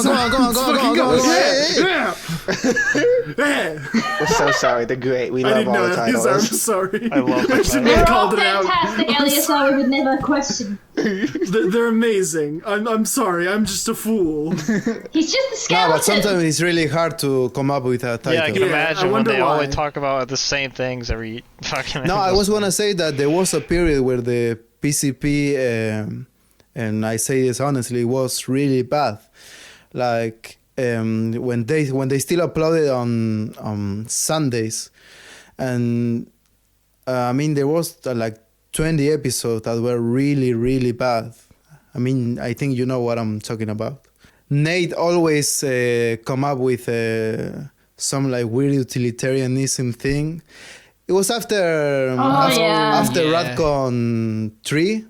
We're so sorry. They're great. We love all the titles. I'm sorry. I love it. They're all fantastic, Eleazar. We would never question. They're amazing. I'm sorry. I'm just a fool. He's just a skeleton. No, but sometimes it's really hard to come up with a title. Yeah, I can imagine when they why. only talk about the same things every fucking. No, I was gonna say that there was a period where the PCP, and I say this honestly, was really bad. Like when they still uploaded on Sundays, and I mean there was like 20 episodes that were really, really bad. I mean, I think you know what I'm talking about. Nate always come up with some like weird utilitarianism thing. It was after Radcon 3.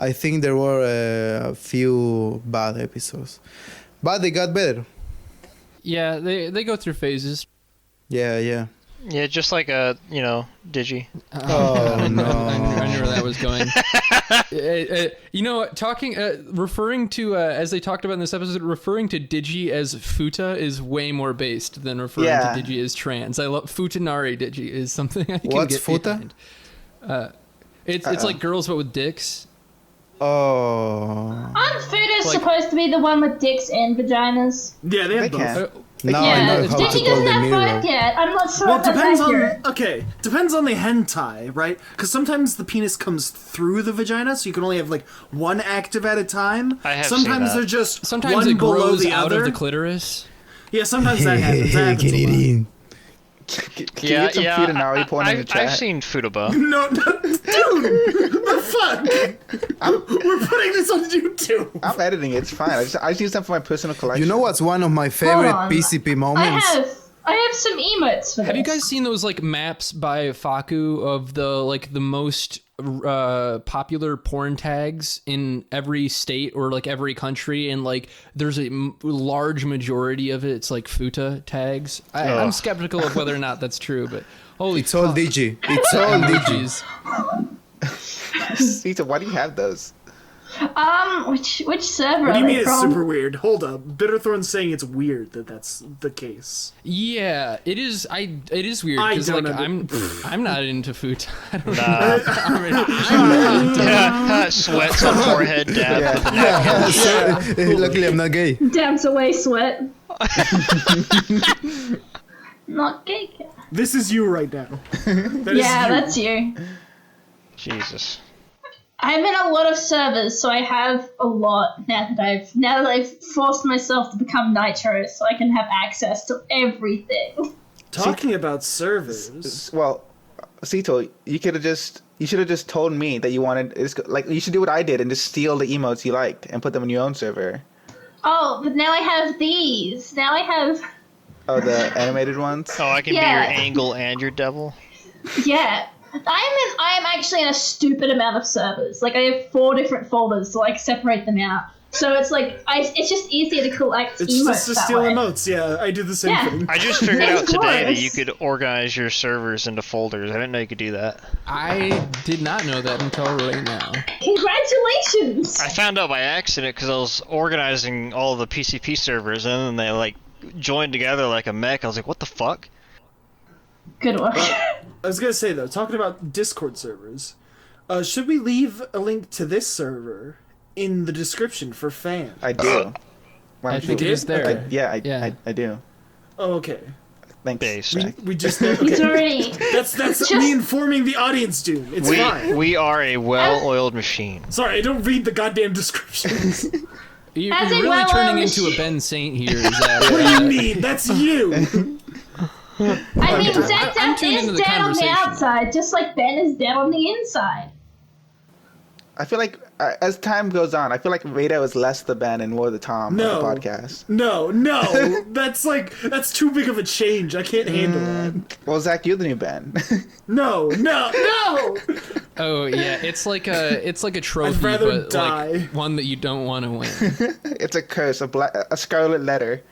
I think there were a few bad episodes, but they got better. Yeah, they go through phases. Yeah. Yeah, just like a Digi. Oh no! I knew where that was going. Referring to as they talked about in this episode, referring to Digi as Futa is way more based than referring to Digi as trans. I love Futanari Digi is something I can What's get Futa? behind. It's like girls but with dicks. Oh. Aren't Futas supposed to be the one with dicks and vaginas? Yeah, they have both. No, yeah, I know how to Digi call doesn't the have mirror. both yet. I'm not sure Well, if that's accurate. depends on the hentai, right? Because sometimes the penis comes through the vagina, so you can only have like one active at a time. I have sometimes seen that. they're just Sometimes one it below grows the out other. of the clitoris. Yeah, sometimes that happens. That happens Get a it lot. in. Can you get some Futanari porn in the chat? I've seen Futaba. No, dude, the fuck? We're putting this on YouTube. I'm editing it. It's fine. I just use them for my personal collection. You know what's one of my favorite on. PCP moments? I have some emotes for Have you this. guys seen those like maps by Faku of the most popular porn tags in every state or like every country, and like there's a large majority of it's like Futa tags. I'm skeptical of whether or not that's true, but holy It's all Digi. It's all Digis. Sita, why do you have those? Which server What do you are mean they it's from? super weird? Hold up. Bitterthorn's saying it's weird that that's the case. Yeah, it is. It is weird I because don't like under- I'm not into Futa. I don't Yeah, sweats on forehead, dab with a napkin. Luckily, I'm not gay. Dance away, sweat. Not gay. This is you right now. That's you. Jesus. I'm in a lot of servers, so I have a lot now that I've forced myself to become Nitro, so I can have access to everything. Talking about servers. Well, Sito, you should have just told me that you wanted. Like you should do what I did and just steal the emotes you liked and put them in your own server. Oh, but now I have these. Now I have. Oh, the animated ones. Oh, I can be your angle and your devil. Yeah. I'm actually in a stupid amount of servers. Like I have 4 different folders to like separate them out. So it's like it's just easier to collect It's emotes just to that steal way. emotes. Yeah, I do the same Yeah. thing. I just figured It's out today that gross. you could organize your servers into folders. I didn't know you could do that. I did not know that until right now. Congratulations! I found out by accident because I was organizing all the PCP servers and then they like joined together like a mech. I was like, what the fuck? Good work. I was gonna say though, talking about Discord servers, should we leave a link to this server in the description for fans? I do. I think it is there. I do. Oh, okay. Thanks. Base. Zach. We just He's okay. already. That's Just- me informing the audience, dude. It's fine. We are a well-oiled machine. Sorry, I don't read the goddamn descriptions. You're As a really well-oiled turning into a machine. Ben Saint here. Is that, What do you mean? That's you. I mean, Zach I'm tuned into is the dead on the conversation. outside, just like Ben is dead on the inside. I feel like as time goes on, I feel like Rado is less the Ben and more the Tom No. of the podcast. No, that's too big of a change. I can't handle that. Well, Zach, you're the new Ben. No. oh yeah, it's like a trophy, rather but die. like one that you don't want to win. It's a curse, a scarlet letter.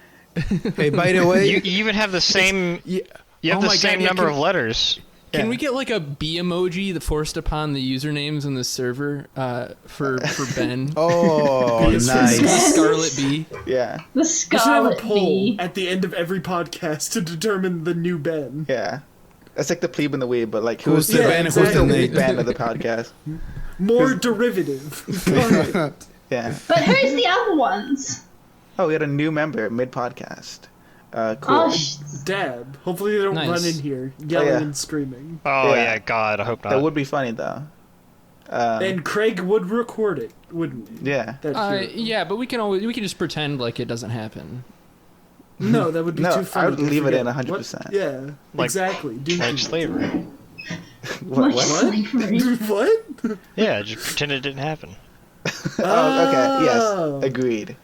Hey, by the way, You even have the same. You have Oh the my same God, yeah, number can- of letters. Can we get like a B emoji that forced upon the usernames in the server for Ben? oh, Yes, The nice. Scarlet B. Yeah, The We should have a Scarlet poll Bee. at the end of every podcast to determine the new Ben. yeah. That's like the plebe and the weeb, but like Who's the Yeah, Ben? exactly. Who's the big Nate? Ben of the podcast? More derivative. Go ahead. Yeah. But who's the other ones? Oh, we had a new member mid-podcast. Cool. Oh, Dab. Hopefully they don't Nice. run in here yelling yeah. and screaming. Oh Yeah. yeah, God, I hope not. That would be funny though. And Craig would record it, wouldn't he? Yeah. That'd hear it. Yeah, but we can just pretend like it doesn't happen. No, that would be No, too funny. I would to leave it forget. in 100%. What? Yeah, Like- exactly. Dude, like slavery. like What? slavery. What? Yeah, just pretend it didn't happen. Oh, okay. Oh. Yes. Agreed.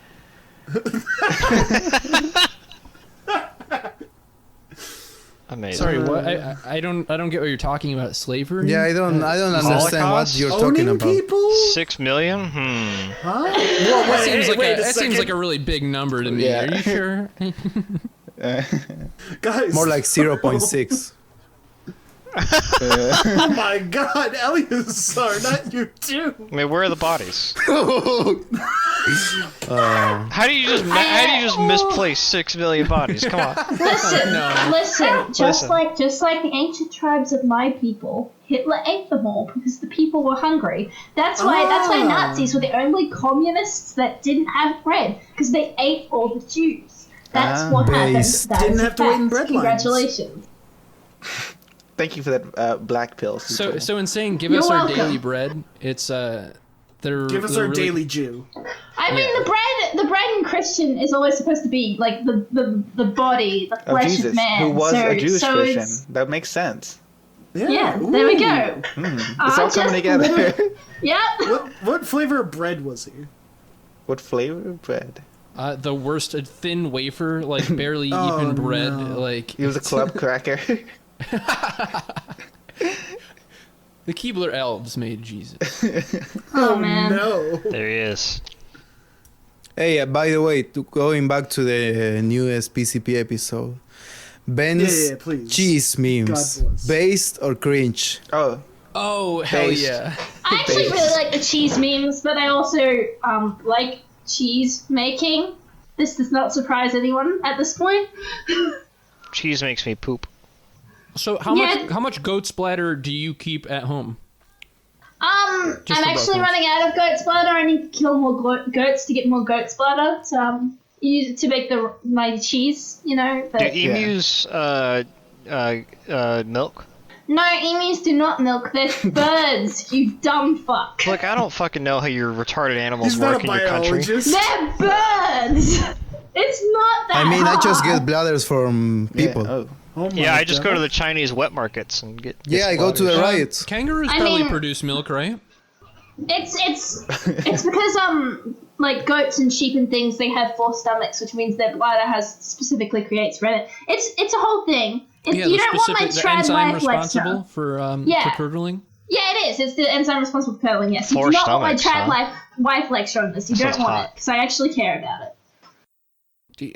Amazing. Sorry, what? I don't get what you're talking about. Slavery? Yeah, I don't understand what Holocaust? you're Owning talking about. people? 6 million? Huh? That seems like wait that seems second. like a really big number to me. Yeah. Are you sure? Guys. More like 0.6. Oh my God, Eleazar, not you too. I mean, where are the bodies? How do you just misplace 6 million bodies? Come on. Listen, just Listen. like the ancient tribes of my people, Hitler ate them all because the people were hungry. That's why Nazis were the only communists that didn't have bread, because they ate all the Jews. That's what happened. Based. That Didn't is a have to wait in fact. bread lines. Congratulations. Thank you for that black pill. So Sutra. so in saying give You're us our welcome. daily bread, it's they're Give us they're our really- daily Jew. I mean, the bread in Christian is always supposed to be like the body, the Of flesh of Jesus, man. who was a Jewish so Christian. it's- That makes sense. Yeah, there we go. It's all coming together. Yep. What flavor of bread was he? What flavor of bread? The worst, a thin wafer, like barely even bread. no. Like He was a club cracker. the Keebler elves made Jesus. Oh man. No. There he is. Hey, by the way, going back to the newest PCP episode, Ben's Yeah, please. cheese memes, God bless. based or cringe? Oh, Oh hell Based. yeah! I actually really like the cheese memes, but I also like cheese making. This does not surprise anyone at this point. Cheese makes me poop. So how Yeah. much goat splatter do you keep at home? Just I'm for actually reference. running out of goat splatter. I need to kill more goats to get more goat splatter to use it to make my cheese. You know. Do But emus milk? no, emus do not milk. They're birds. You dumb fuck. Look, I don't fucking know how your retarded animals He's work not a in your country. biologist. They're birds. It's not that. I mean, I just hard. get bladders from people. Yeah. Oh. Oh my Yeah, I just go God. to the Chinese wet markets and get. Yeah, I go to the slaughtered. riots. Kangaroos I probably mean- produce milk, right? It's because like goats and sheep and things, they have 4 stomachs, which means their bladder specifically creates rennet. It's a whole thing. Yeah, You the don't want my specific the enzyme trad life responsible lecture. for Yeah. curdling. Yeah, it is. It's the enzyme responsible for curdling. Yes, you 4 do not want my stomachs, trad huh? life wife lecture on this. You don't Sounds want hot. it because I actually care about it.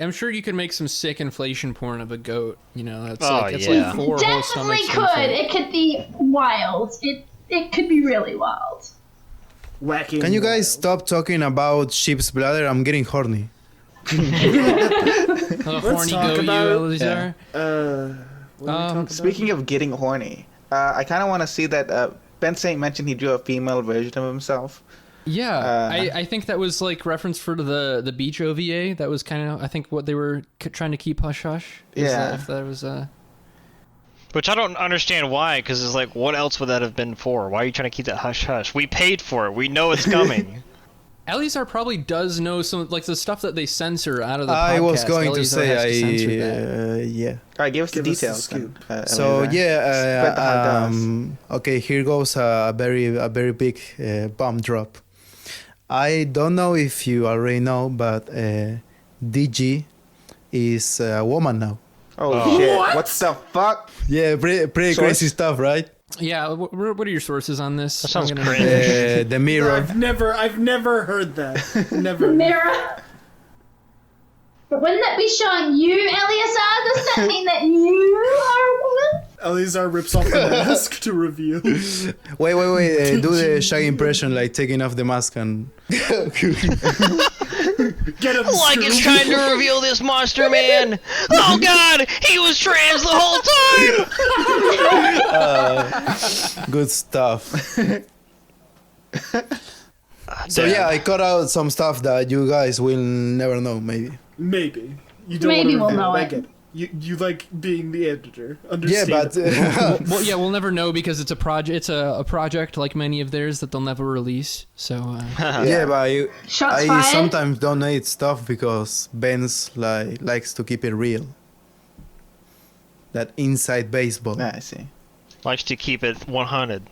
I'm sure you could make some sick inflation porn of a goat. You know, that's Oh, like, it's yeah. like 4 whole Definitely stomachs. could. It could be wild. It could be really wild. Wacky. Can you and guys wild. stop talking about sheep's bladder? I'm getting horny. Horny talk goat, about- you, Eleazar. What are we talking about? Speaking of getting horny, I kind of want to see that Ben Saint mentioned he drew a female version of himself. Yeah, I think that was like reference for the beach OVA. That was kind of, I think, what they were trying to keep hush hush. Yeah. If that was Which I don't understand why, because it's like, what else would that have been for? Why are you trying to keep that hush hush? We paid for it. We know it's coming. Eleazar probably does know some, like the stuff that they censor out of the podcast. I was going to Eleazar has to censor say, that. yeah. All right, give us the Give us the details. scoop. then, So Eleazar. Spread the hot dogs. okay, here goes a very big bomb drop. I don't know if you already know, but DG is a woman now. Oh shit! What the fuck? Yeah, pretty Source? crazy stuff, right? Yeah, what are your sources on this? That sounds I'm gonna- cringe. The mirror. I've never heard that. Never. Mirror. But wouldn't that be showing you, Eleazar? Doesn't that mean that you are a woman? Eleazar rips off the mask to reveal. Wait. Do the Shaggy impression, like taking off the mask and. Get him. Like it's Scrooge. trying to reveal this monster man. Oh god, he was trans the whole time. Good stuff. So yeah, I cut out some stuff that you guys will never know, maybe. Maybe. You don't Maybe wanna we'll know I it. get it. You like being the editor. Yeah, Understand? but Well, yeah, we'll never know because it's a project. It's a project like many of theirs that they'll never release. So yeah, but Shots I fired. sometimes donate stuff because Ben's likes to keep it real. That inside baseball. I see. Likes to keep it 100,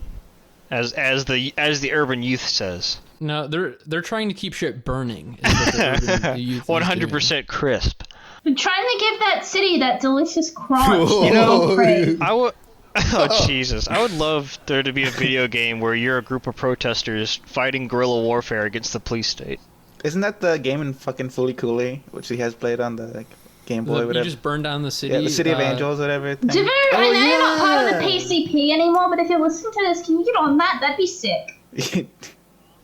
as the urban youth says. no, they're trying to keep shit burning. Is what the urban youth is doing. 100% crisp. I'm trying to give that city that delicious crunch. Whoa. You know, Craig. I would. Oh Jesus! I would love there to be a video game where you're a group of protesters fighting guerrilla warfare against the police state. Isn't that the game in fucking Fully Cooley, which he has played on the Game Boy, You whatever? just burn down the city. Yeah, the City of Angels, whatever. thing. Divu, I know you're not part of the yeah. PCP anymore, but if you're listening to this, can you get on that? That'd be sick.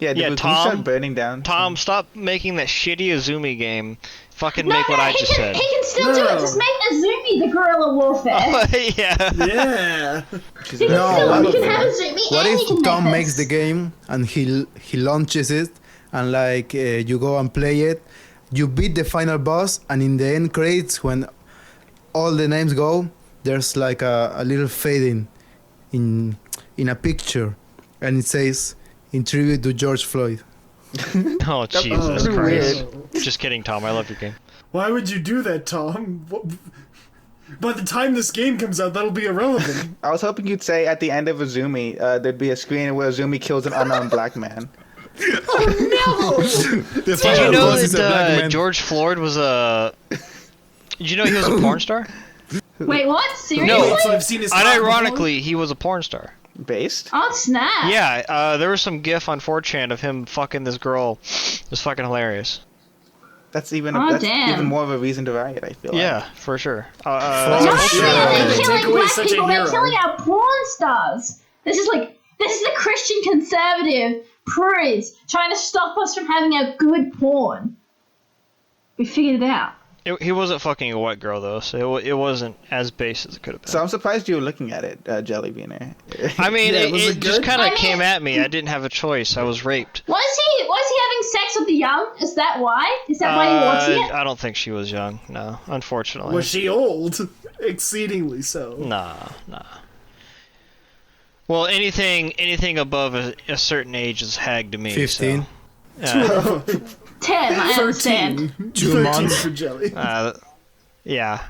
Yeah, Yeah, can you Tom- start burning down? Tom, stop making that shitty Azumi game. Fucking No, make what I he just can, said. he can still do it. No. Just make Azumi the guerrilla warfare. Yeah. Yeah. She's He can No, still, what he can if- have Azumi What and he if can Tom make makes the us. game and he launches it and like you go and play it, you beat the final boss, and in the end credits when all the names go, there's like a little fading in a picture, and it says in tribute to George Floyd. Oh Jesus that'd be Christ! Just kidding, Tom. I love your game. Why would you do that, Tom? By the time this game comes out, that'll be irrelevant. I was hoping you'd say at the end of Azumi, there'd be a screen where Azumi kills an unarmed black man. The Did final you know boss is a black that man. George Floyd was a? Did you know he was a porn star? Wait, what? Seriously? No. So I've seen his. cock Unironically, he was a porn star. Based? Oh, snap. Yeah, there was some GIF on 4chan of him fucking this girl. It was fucking hilarious. That's even Oh, that's damn. even more of a reason to riot, I feel Yeah, for sure. Not Oh, only shit. are They they take killing away black such a people, they're hero. killing our porn stars. This is the Christian conservative prudes trying to stop us from having a good porn. We figured it out. He wasn't fucking a white girl though, so it wasn't as base as it could have been. So I'm surprised you were looking at it, JellyBeaner. I mean, Yeah, it was it just good? kind I of mean- came at me. I didn't have a choice. I was raped. Was he having sex with the young? Is that why? Is that why you're watching it? I don't think she was young. No, unfortunately. Was she old? Exceedingly so. Nah. Well, anything above a certain age is hag to me. 15. So, 10, I understand. 2 months. for Jelly. yeah.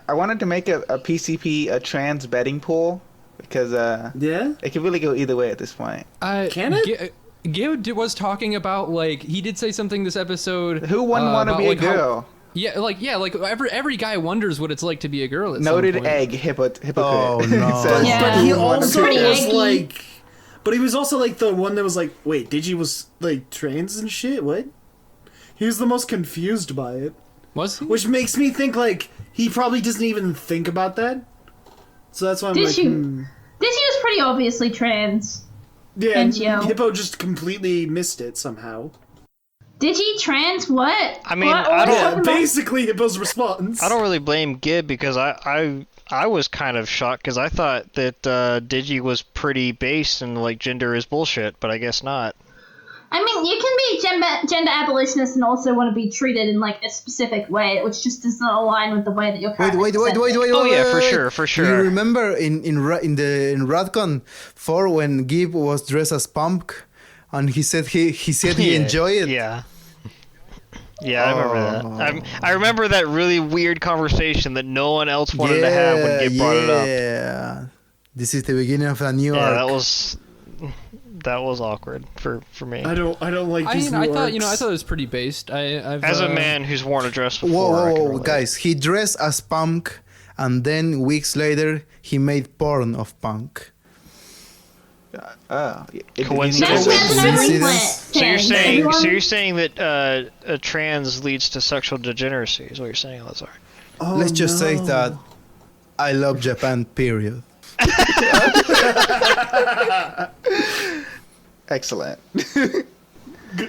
I wanted to make a PCP a trans betting pool because Yeah? it could really go either way at this point. Can it? Gio was talking about, like, he did say something this episode. Who wouldn't want to about, be a like, how- girl? every guy wonders what it's like to be a girl. At Noted some point. hypocrite. Oh, no. Says, Yeah. But he "Who wouldn't also Pretty was eggy. like, But he was also like the one that was like, wait, Digi was like trans and shit? What? He was the most confused by it. Was he? Which makes me think like he probably doesn't even think about that. So that's why I'm like, Digi was pretty obviously trans. Yeah, and NGO. Hippo just completely missed it somehow. Digi trans what? I mean, what I don't- Yeah, basically Hippo's response. I don't really blame Gib because I was kind of shocked because I thought that Digi was pretty based and like gender is bullshit, but I guess not. I mean, you can be gender abolitionist and also want to be treated in like a specific way, which just does not align with the way that you're currently Wait. Oh yeah, for sure. Do you remember in Radcon 4 when Gib was dressed as Pump, and he said he enjoyed it? Yeah. Yeah, I remember that. I remember that really weird conversation that no one else wanted to have when Gib brought it up. Yeah. This is the beginning of a new Yeah, arc. that was awkward for me. I don't like I these mean, new I thought arcs. it was pretty based. I've As a man who's worn a dress before, I can Whoa, relate. guys! He dressed as Punk, and then weeks later he made porn of Punk. Coincidence? That's an Coincidence? So you're saying Everyone- that a trans leads to sexual degeneracy? Is what you're saying, Eleazar? Oh, Let's just say no. that I love Japan. Period. Excellent.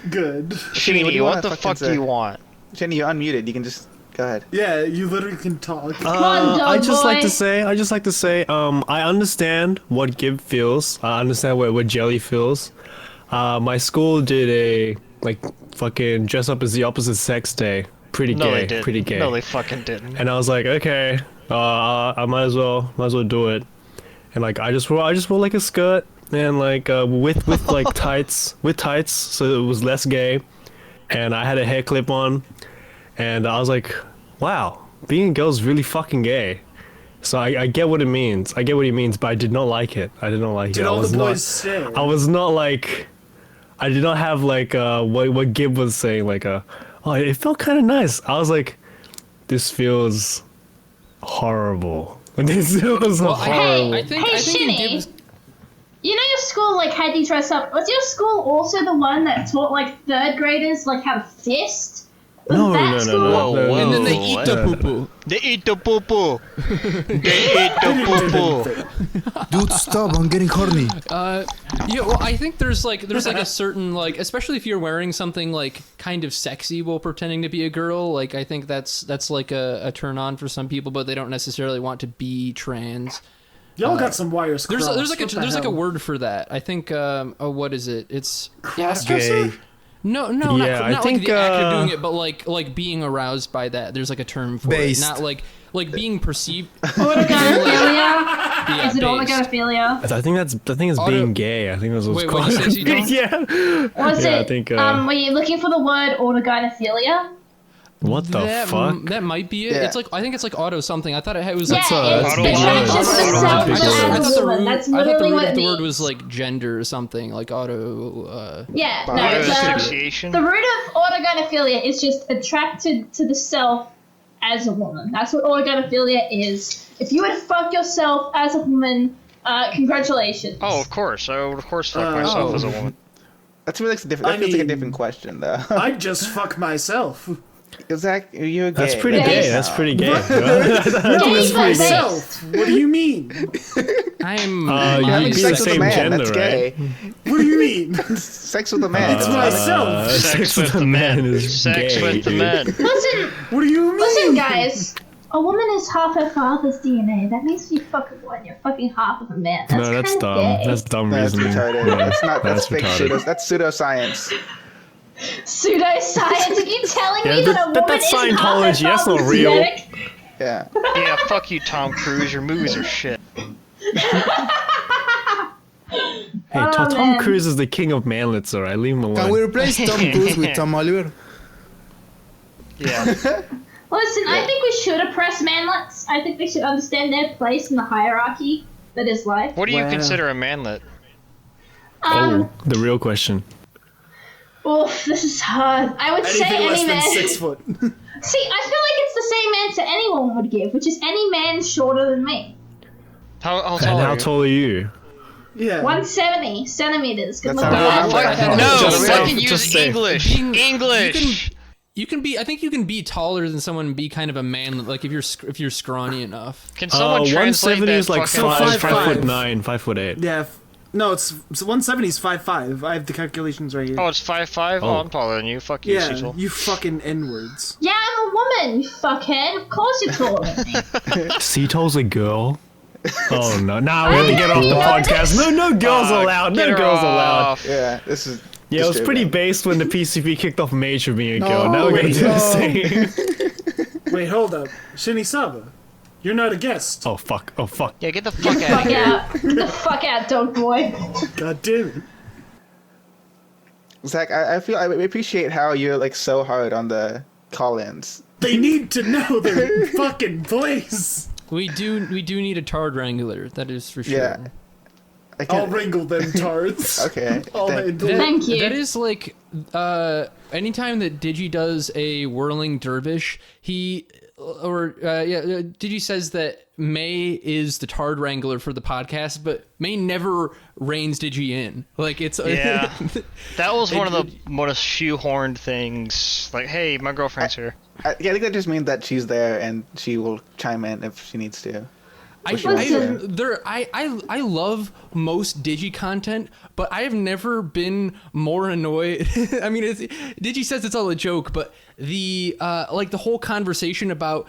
Good. Sheeny, what do you what wanna the fucking fuck say? do you want? Jenny, you're unmuted. You can just go ahead. Yeah, you literally can talk. on, dog I just like boy. to say, I understand what Gib feels. I understand what Jelly feels. My school did a fucking dress up as the opposite sex day. Pretty No, they gay, didn't. pretty gay. No, they fucking didn't. And I was like, okay, I might as well do it. And like I just wore like a skirt and like with like tights, so it was less gay. And I had a hair clip on, and I was like, wow, being a girl is really fucking gay. So I get what it means. I get what he means, but I did not like it. Did I all was the not. boys say? I was not like. I did not have like what Gib was saying like oh, it felt kind of nice. I was like, this feels horrible. This feels horrible. I think Shinny, it gives. you know your school like had you dress up. Was your school also the one that taught like third graders like how to fist? Was No. And then they eat What? the poo poo. They eat the poo poo. They eat the poo poo. Dude, stop! I'm getting horny. Yeah, well, I think there's like a certain like, especially if you're wearing something like kind of sexy while pretending to be a girl. Like I think that's like a turn on for some people, but they don't necessarily want to be trans. Y'all got some wires There's crossed. like a word for that. I think what is it? It's Gay. no, Yeah, I not think, like the act of doing it, but like being aroused by that. There's like a term for Based. it, not like being perceived. Organophilia? Yeah, Is it based. organophilia? I think it's Auto- being gay. I think that's what's Wait, called. what'd you say, Zito? Yeah. Was Yeah, I it? think, Were you looking for the word organophilia? What the fuck? That might be it. Yeah. It's like I think it's like auto something. I thought it was Yeah, like. it's Auto- attraction to self Auto- as I a thought the woman. root, That's I thought the literally root what of it the word means. was like gender or something, like auto. Yeah, no, Auto it's asphyxiation? the root of organophilia is just attracted to the self as a woman. That's what organophilia is. If you would fuck yourself as a woman, congratulations. Oh, of course. I would of course fuck myself as a woman. That feels like a different. That feels like a different question, though. I'd just fuck myself. Zach, you're gay. That's pretty Yeah. gay. That's pretty gay. Gay but Myself. What do you mean? I'm. You Having be the sex with a same man, gender, that's gay. What do you mean? Sex with a man. It's myself. Sex with the men. is Sex gay, with the dude. men. Listen, What do you mean? listen, guys. A woman is half her father's DNA. That means if you fuck a woman, you're fucking half of a man. That's No, that's kinda dumb. gay. That's dumb That's reasoning. retarded. Yeah, That's not. That's fake retarded. shit. That's pseudoscience. Pseudoscience. Are you telling Yeah, me that a woman that's is half her Scientology, that's not father's real. genetic? Yeah. Yeah, fuck you, Tom Cruise. Your movies are shit. Hey, Oh, Tom man. Cruise is the king of manlets, alright? Leave him alone. Can we replace Tom Cruise with Tom Oliver? Yeah. Listen, I think we should oppress manlets. I think they should understand their place in the hierarchy that is life. What do you Wow. consider a manlet? Oh, the real question. Oof, this is hard. I would say Anything less any than man. 6 foot. See, I feel like it's the same answer anyone would give, which is any man shorter than me. How And tall are how you? tall are you? Yeah. 170 centimeters. Good That's luck. not No, real. fuck, no, Just fucking say- use just say. English. English. You can be. I think you can be taller than someone and be kind of a man. Like if you're scrawny enough. Can someone translate 170 that is like fucking 5'9", 5'8". Yeah. No, it's 170 is 5'5". I have the calculations right here. Oh, it's 5'5"? Oh, I'm taller than you. Fuck you, yeah, Cecil. you fucking N-words. Yeah, I'm a woman, you fuckhead. Of course you're taller than me. Ceto's a girl. Oh no! Now we're gonna get off the podcast. No girls allowed. No Get her girls allowed. off. Yeah, this is. Yeah, it was pretty disturbing. based when the PCP kicked off Mage for being a girl. No, Now we're gonna wait, do the no. same. Wait, hold up. Shinisaba, you're not a guest. Oh fuck! Oh fuck! Yeah, get the fuck out of Fuck here. out. Get the fuck out, dog boy. God damn it. Zach, I appreciate how you're like so hard on the call-ins. They need to know their fucking place. We do need a Tard Wrangler. That is for sure. Yeah. I I'll can't. wrangle them tards. Okay. I'll thank- handle Thank you. That is like anytime that Digi does a whirling dervish, Digi says that May is the Tard Wrangler for the podcast, but May never reins Digi in. Like it's Yeah. That was one of the most shoehorned things. Like, hey, my girlfriend's here. I think that just means that she's there and she will chime in if she needs to. I love most Digi content, but I have never been more annoyed. I mean, Digi says it's all a joke, but the like the whole conversation about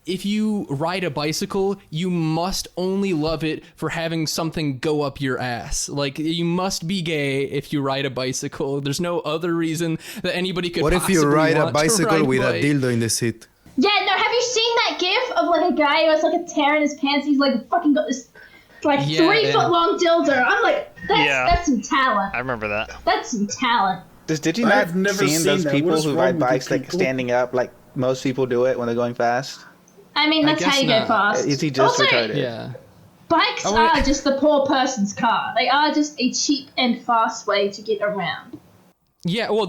if you ride a bicycle, you must only love it for having something go up your ass. Like you must be gay if you ride a bicycle. There's no other reason that anybody could. What if you possibly ride a want to bicycle ride with a bike? dildo in the seat? Yeah, no, have you seen that gif of like a guy who has like a tear in his pants? He's like fucking got this like Yeah, 3 foot long dildo. I'm like, that's some talent. I remember that. That's some talent. Did you I've not never seen seen those that. people What is who wrong ride with you bikes like people? standing up like most people do it when they're going fast? I mean, that's how guess you not. go fast. Is he just Also, retarded? Yeah. bikes I wanna- are just the poor person's car. They are just a cheap and fast way to get around. Yeah, well,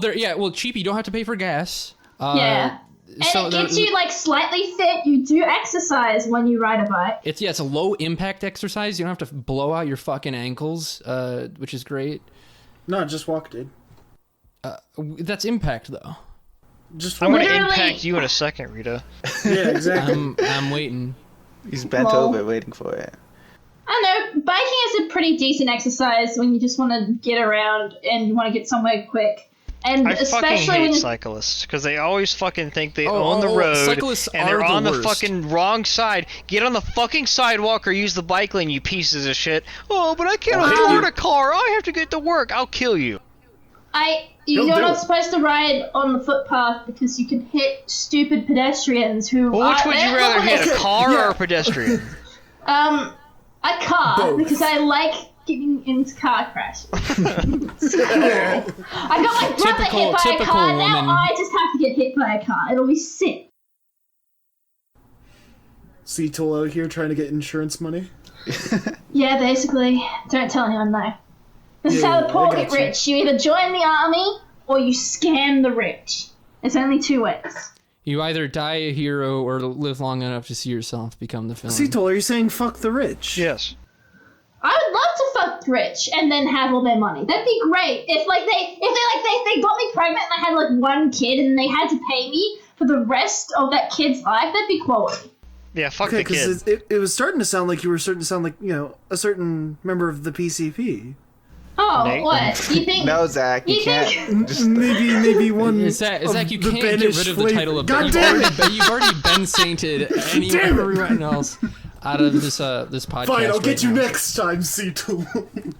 cheap. You don't have to pay for gas. Yeah. And so it there- gets you like slightly fit. You do exercise when you ride a bike. It's a low impact exercise. You don't have to blow out your fucking ankles, which is great. No, just walk, dude. That's impact though. Just I'm walk. gonna Literally- impact you in a second, Rita. Yeah, exactly. I'm waiting. He's bent Lol. over waiting for it. I don't know. Biking is a pretty decent exercise when you just want to get around and you want to get somewhere quick. And I fucking especially when hate you cyclists because they always fucking think they Oh, own the oh, road cyclists and they're are the on the worst. fucking wrong side. Get on the fucking sidewalk or use the bike lane, you pieces of shit. Oh, but I can't afford a car. I have to get to work. I'll kill you. you're Don't do not it. supposed to ride on the footpath because you can hit stupid pedestrians who Well, which are would you they're rather hit, a always- car or yeah. a pedestrian? A car Both. because I like getting into car crashes. It's cool. I got my brother hit by a Typical car. woman. Now I just have to get hit by a car. It'll be sick. See Tool out here trying to get insurance money. Yeah, basically. Don't tell anyone though. This is Yeah, how the poor I get got you. rich. You either join the army or you scam the rich. There's only 2 ways. You either die a hero or live long enough to see yourself become the villain. See Tool, are you saying fuck the rich? Yes. I would love to fuck the rich and then have all their money. That'd be great. If they got me pregnant and I had like 1 kid and they had to pay me for the rest of that kid's life, that'd be quality. Yeah, fuck Okay, the kid. because it was starting to sound like you were starting to sound like, you know, a certain member of the PCP. Oh, Nate? what? You think? No, Zach, you You think- can't. Just Maybe one. Is that you the can't get banished rid of the flavor. title of God you've damn already, it! you've already been sainted Damn it. everyone else out of this podcast. Fine, I'll get right you now. next time, C2.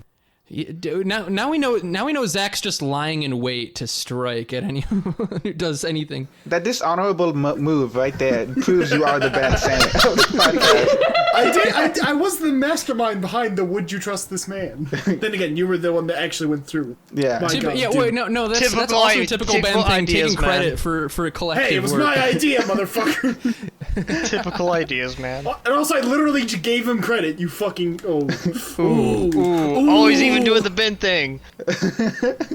Yeah, dude, now we know Zach's just lying in wait to strike at anyone who does anything. that dishonorable move right there proves you are the best Senate of the podcast. I was the mastermind behind the "Would you trust this man?" Then again, you were the one that actually went through it. Yeah. My God, Yeah, dude. wait, no, that's Typical also i- a typical Ben typical thing, ideas, taking credit man. for a collective Hey, it was work. my idea, motherfucker. Typical ideas, man. And also, I literally gave him credit. You fucking Oh, he's even doing the Ben thing.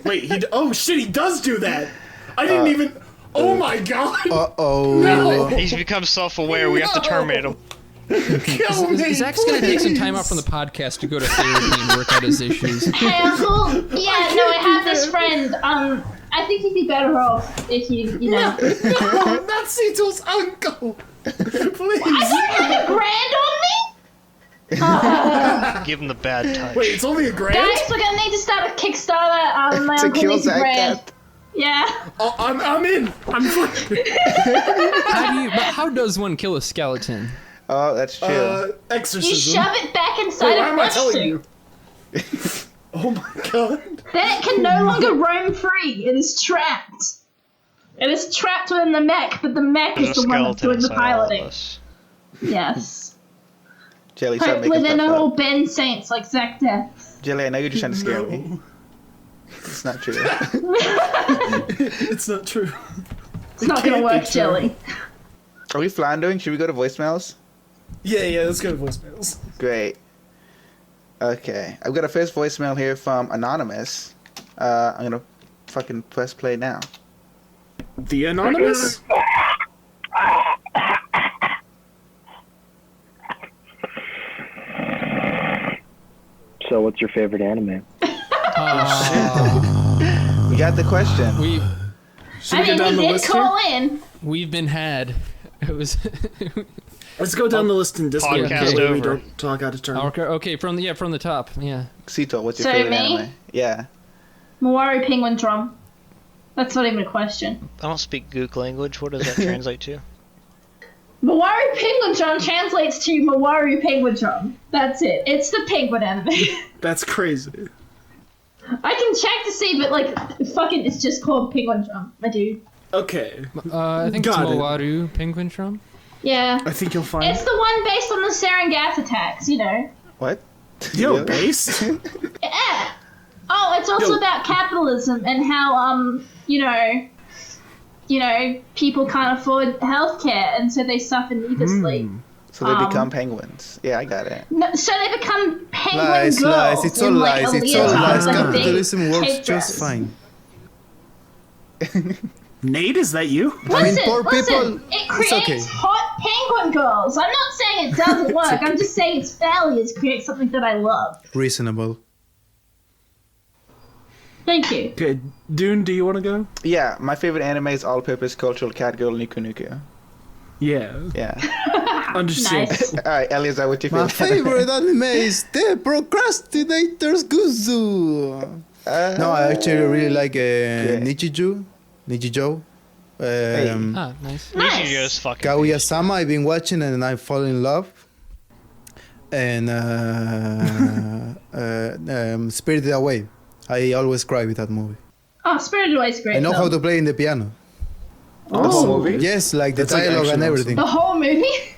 Wait, oh shit, he does do that. I didn't even. Oh my god. Uh-oh. No. He's become self-aware. We have to terminate him. Kill me, Zach's gonna take some time off from the podcast to go to therapy and work out his issues. Hey, Uncle. Yeah, no, I have this friend. I think he'd be better off if you know. No, not Cecil's uncle. Please. I got $1 grand on me. Give him the bad touch. Wait, it's only $1 grand? Guys, we're gonna need to start a Kickstarter. My To uncle kill needs $1 grand. zacdeath. Yeah. Oh, I'm in. I'm free. How does one kill a skeleton? Oh, that's true. Exorcism. You shove it back Wait, inside why a am I flesh telling suit. you? Oh my god. Then it can no longer roam free. It is trapped. It is trapped within the mech, but the mech There's is a the one that's skeleton doing the inside all of piloting. us. Yes. Jelly, stop Hopefully making they're stuff not all up. Ben Saints like zacdeath. Jelly, I know you're just trying to scare me. It's not true. It's not true. It's not gonna can't be work, true. Jelly. Are we floundering? Should we go to voicemails? Yeah, let's go to voicemails. Great. Okay, I've got a first voicemail here from Anonymous. I'm gonna fucking press play now. The Anonymous? So, what's your favorite anime? We got the question. Should I we mean, go down we the did list call here? in. We've been had. It was. Let's go down the list in Discord. Podcast That way we over. don't talk out of turn. Okay, from the top. Yeah. Sito, what's your So favorite me? anime? Yeah. Mawaru Penguin Drum. That's not even a question. I don't speak Gook language. What does that translate to? Mawaru Penguin Drum translates to Mawaru Penguin Drum. That's it. It's the penguin anime. That's crazy. I can check to see, but like, fucking, it's just called Penguin Drum, my dude. Okay. I think it's Got it. Mawaru Penguin Drum. Yeah. I think you'll find. It's the one based on the sarin gas attacks, you know. What? Yo, based? Yeah. Oh, it's also Yo. about capitalism and how you know, people can't afford healthcare, and so they suffer needlessly. So they become penguins. Yeah, I got it. No, so they become penguin Lies, girls. lies. It's all in, like, lies. a It's all leotard, lies. like a big Capitalism works cape just dress. fine. Nate, is that you? Listen, poor listen. people, It it's creates okay. hot penguin girls. I'm not saying it doesn't work. I'm just saying its failures create something that I love. Reasonable. Thank you. Okay, Dune, do you want to go? Yeah, my favorite anime is all-purpose cultural cat girl Niku Nuku. Yeah. Yeah. Understood. Nice. Alright, Eleazar, what's your My favorite favorite anime is the Procrastinators Guzu. No, I actually really like Nichijou. Nice. Nichijo's fucking. Kaguya-sama I've been watching and I fall in love. And Spirited Away. I always cry with that movie. Oh, Spirited Away is great. I know how film. to play in the piano. The whole movie? Yes, like the That's like dialogue and actually everything. The whole movie?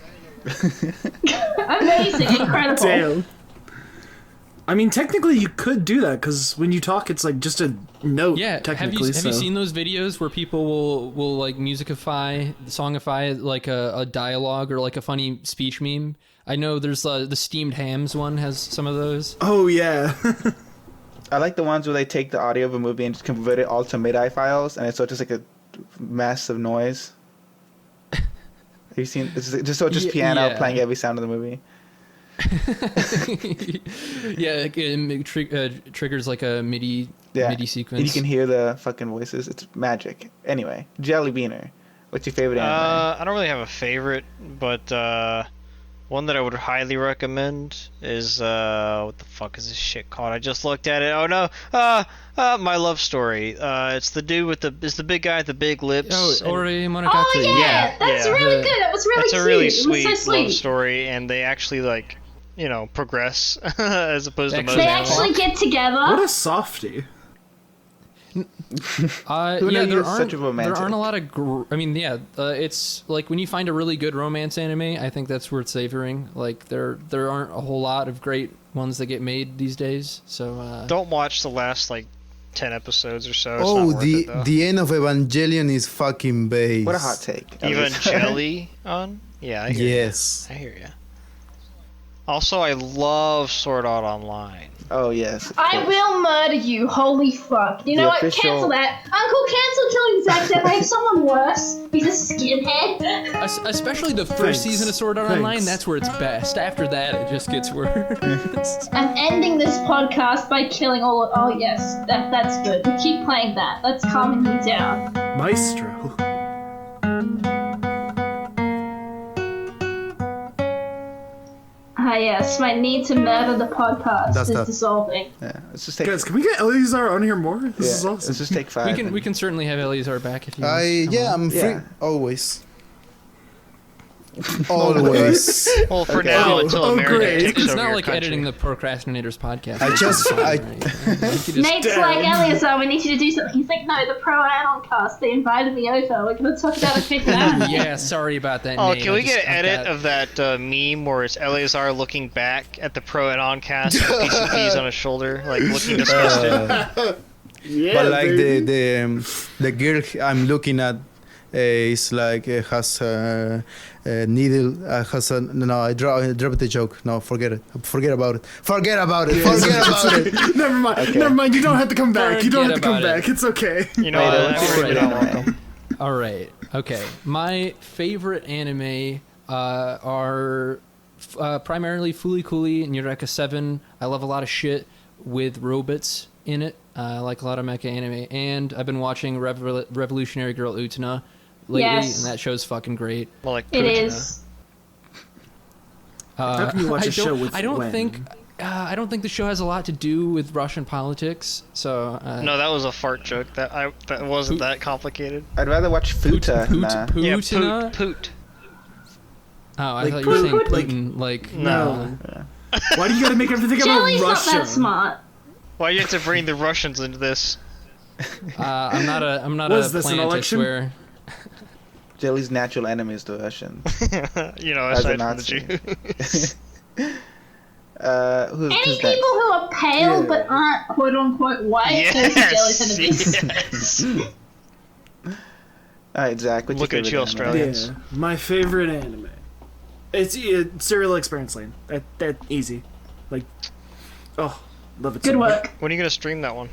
Amazing, incredible. Damn. I mean, technically, you could do that because when you talk, it's like just a note. Yeah, have technically. you seen those videos where people will like musicify, songify like a dialogue or like a funny speech meme? I know there's the Steamed Hams one has some of those. Oh yeah. I like the ones where they take the audio of a movie and just convert it all to MIDI files, and it's so just like a massive noise. Have you seen? It's just piano yeah. playing every sound of the movie. Yeah, it triggers like a MIDI sequence. And you can hear the fucking voices. It's magic. Anyway, JellyBeaner, what's your favorite anime? I don't really have a favorite, but one that I would highly recommend is what the fuck is this shit called? I just looked at it. Oh no, My Love Story. It's the dude with the big guy with the big lips. Oh, and- Ori Monogatari. Oh yeah, that's yeah. really good. That was really It's cute. a really It was sweet, so sweet. love story, and they actually like, progress as opposed to most They animals. actually get together. What a softie. Who Yeah, knew there you were aren't, such a there romantic? aren't a lot of. It's like when you find a really good romance anime, I think that's worth savoring. Like there aren't a whole lot of great ones that get made these days. So Don't watch the last like 10 episodes or so. It's Oh, not worth it, though. the end of Evangelion is fucking base. What a hot take. Even Jelly on? Yeah, I hear Yes. ya. I hear ya. Also, I love Sword Art Online. Oh yes. of I course. will murder you. Holy fuck. You know The what? official- Cancel that. Uncle, cancel killing zacdeath. I have someone worse. He's a skinhead. Especially the first Thanks. season of Sword Art Thanks. Online, that's where it's best. After that, it just gets worse. I'm ending this podcast by killing all of... Oh, yes. That's good. Keep playing that. That's calming me down. Maestro. Ah, yes. My need to murder the podcast That's is that. dissolving. Yeah, let's just take. Guys, can we get Eleazar on here more? This is yeah, awesome. let's just take 5. We can certainly have Eleazar back if you want. to come on. I'm free Yeah. always. Always. Well, for Okay. now, Oh, until oh, America great. takes It's over not your like country. editing the Procrastinators podcast. I just- I- Nate's like, Eleazar, we need you to do something. He's like, no, the Pro Anon cast, they invited me over. We're going to talk about a fifth anime. Yeah, sorry about that. Oh, Nate. can I we get just- an I've edit got- of that meme where it's Eleazar looking back at the Pro and Oncast with PCPs on his shoulder, like looking disgusted? Yeah, But like baby. the girl I'm looking at is like has a needle. Has a no. I dropped the joke. No, forget it. Forget about it. Forget about it. Forget about it. Never mind. Okay. Never mind. You don't have to come back. You don't have to come Forget about back. It's okay. You know, Raido, that what's your would favorite be not anime? welcome. All right. Okay. My favorite anime are primarily Fooly Cooly and Eureka 7. I love a lot of shit with robots in it. I like a lot of mecha anime. And I've been watching Revolutionary Girl Utena lately, Yes. and that show's fucking great. Well, like It Putin. is. How can you watch a show with I don't when? think the show has a lot to do with Russian politics. So No, that was a fart joke. That wasn't that complicated. I'd rather watch Futa. Nah. Yeah, Utena. poot. Oh, I Like thought you were saying Putin, like- Putin. Like No. Why do you gotta make everything about Jelly's not Russia? that smart. Why do you have to bring the Russians into this? I'm not Was a this an plant, I election? swear. Jelly's natural enemy is the Russians. You know, As a aside from the Nazi. Jews. Any Who's people next? who are pale Yeah. but aren't quote unquote white, those are Jelly's enemies. yes. All right, Zach. What's Look your at favorite you, anime? Australians. Yeah, my favorite anime. It's Serial Experience Lane. That easy. Like, oh, love it. Good so much. work. When are you gonna stream that one?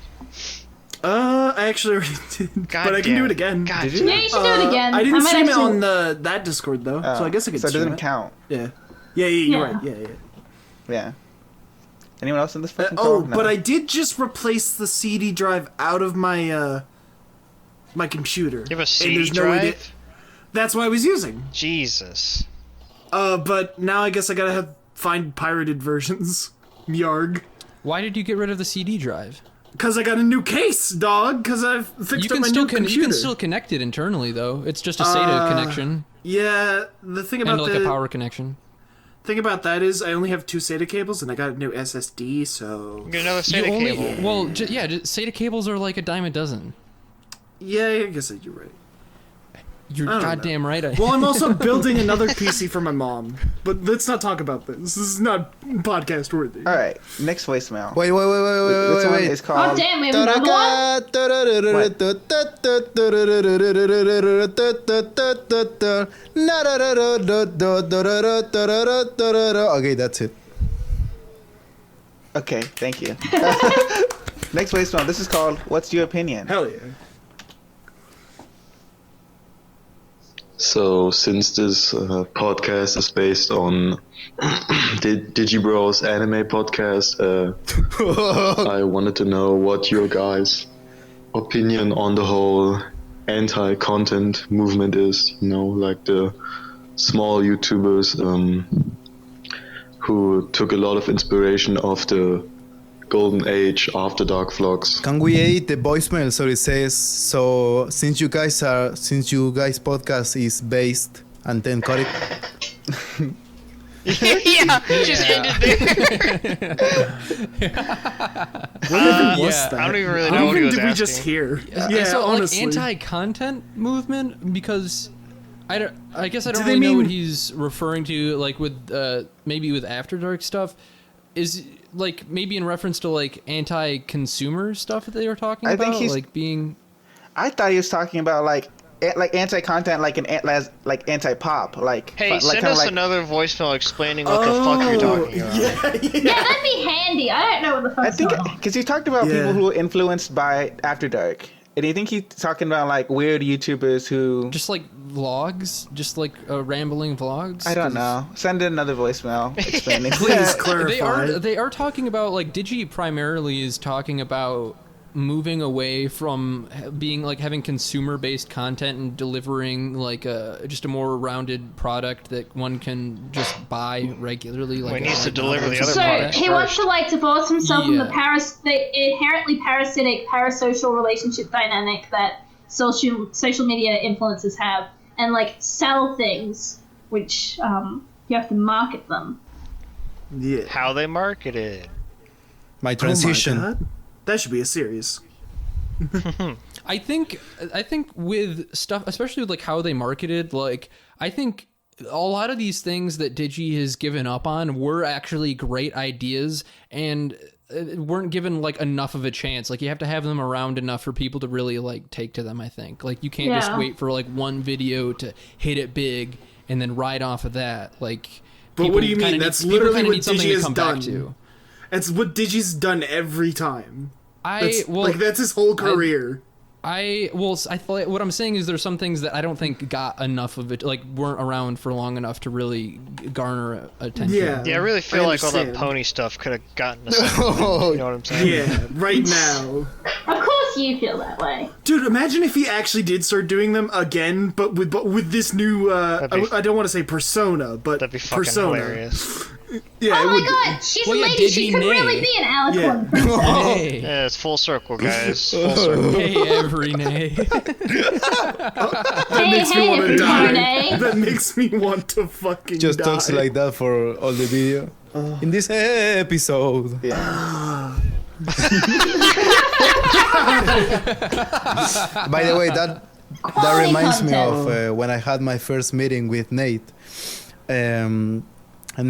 I actually already did, God but I can damn do it. it again. God Did damn you? Yeah, you should do it again. I didn't might stream it actually- on that Discord though, so I guess I could. So it stream doesn't count. Yeah. Yeah, you're Yeah. right. Yeah. Yeah. Anyone else in this fucking Oh, call? No. but I did just replace the CD drive out of my my computer. You have a And CD there's no way to- drive? That's what I was using. Jesus. But now I guess I gotta find pirated versions. Yarg. Why did you get rid of the CD drive? Cause I got a new case, dog. Cause I've fixed You up can my still new computer. you can still connect it internally though. It's just a SATA connection Yeah, the thing and about like a power connection. thing about that is I only have 2 SATA cables and I got a new SSD, so Get another You SATA only cable. well SATA cables are like a dime a dozen. yeah, I guess you're right. You're I don't goddamn right. Well, I'm also building another PC for my mom, but let's not talk about this. This is not podcast worthy. All right, next voicemail. Wait. This one Wait. is Oh called. damn, we have another one? Okay, that's it. Okay, thank you. Next voicemail. This is called "What's Your Opinion?" Hell yeah. So, since this podcast is based on Digibro's anime podcast, I wanted to know what your guys' opinion on the whole anti-content movement is. You know, like the small YouTubers who took a lot of inspiration of the golden age after dark vlogs. Can we edit the voicemail so it says so since you guys podcast is based and then cut it? Yeah, just ended there. What's that? I don't even really How know what he even was did we asking. just hear? Yeah, so honestly. like anti-content movement because I guess I don't Do they really know what mean- he's referring to like with maybe with After Dark stuff is like maybe in reference to like anti-consumer stuff that they were talking I about think he's- like being I thought he was talking about like like anti-content, like like anti-pop, like. Hey, like, send us another voicemail explaining what the fuck you're talking about. Yeah, that'd be handy. I don't know what the fuck's I think going on. because he talked about people who were influenced by After Dark. And do you think he's talking about like weird YouTubers who just like vlogs, just like rambling vlogs? I don't know. Send in another voicemail explaining. Please clarify. They are talking about like Digi primarily is talking about moving away from being like having consumer-based content and delivering like just a more rounded product that one can just buy regularly. Like, he needs to deliver the other So product he wants to like divorce himself from Yeah. the inherently parasitic parasocial relationship dynamic that social media influencers have, and like sell things, which you have to market them. Yeah. How they market it. My Oh transition. my God. That should be a series. I think with stuff, especially with like how they marketed, like I think a lot of these things that Digi has given up on were actually great ideas and weren't given like enough of a chance. Like you have to have them around enough for people to really like take to them. I think like you can't just wait for like one video to hit it big and then ride off of that. Like, but what do you mean? That's literally what Digi has done. To. That's what Digi's done every time. Well, that's his whole career. I thought what I'm saying is there's some things that I don't think got enough of it, like weren't around for long enough to really garner attention. Yeah, I really feel like all that pony stuff could have gotten us. You know what I'm saying? Yeah, right now. Of course you feel that way. Dude, imagine if he actually did start doing them again, but with this new I don't want to say persona, but that'd be fucking persona. Hilarious. Yeah, oh my god, she's a lady. She could really be an alicorn princess. Yeah, it's full circle, guys. Full circle. Hey, every nay. That makes me want to die. That makes me want to fucking Just die. talks like that for all the video. In this episode. By the way, that reminds me of when I had my first meeting with Nate. And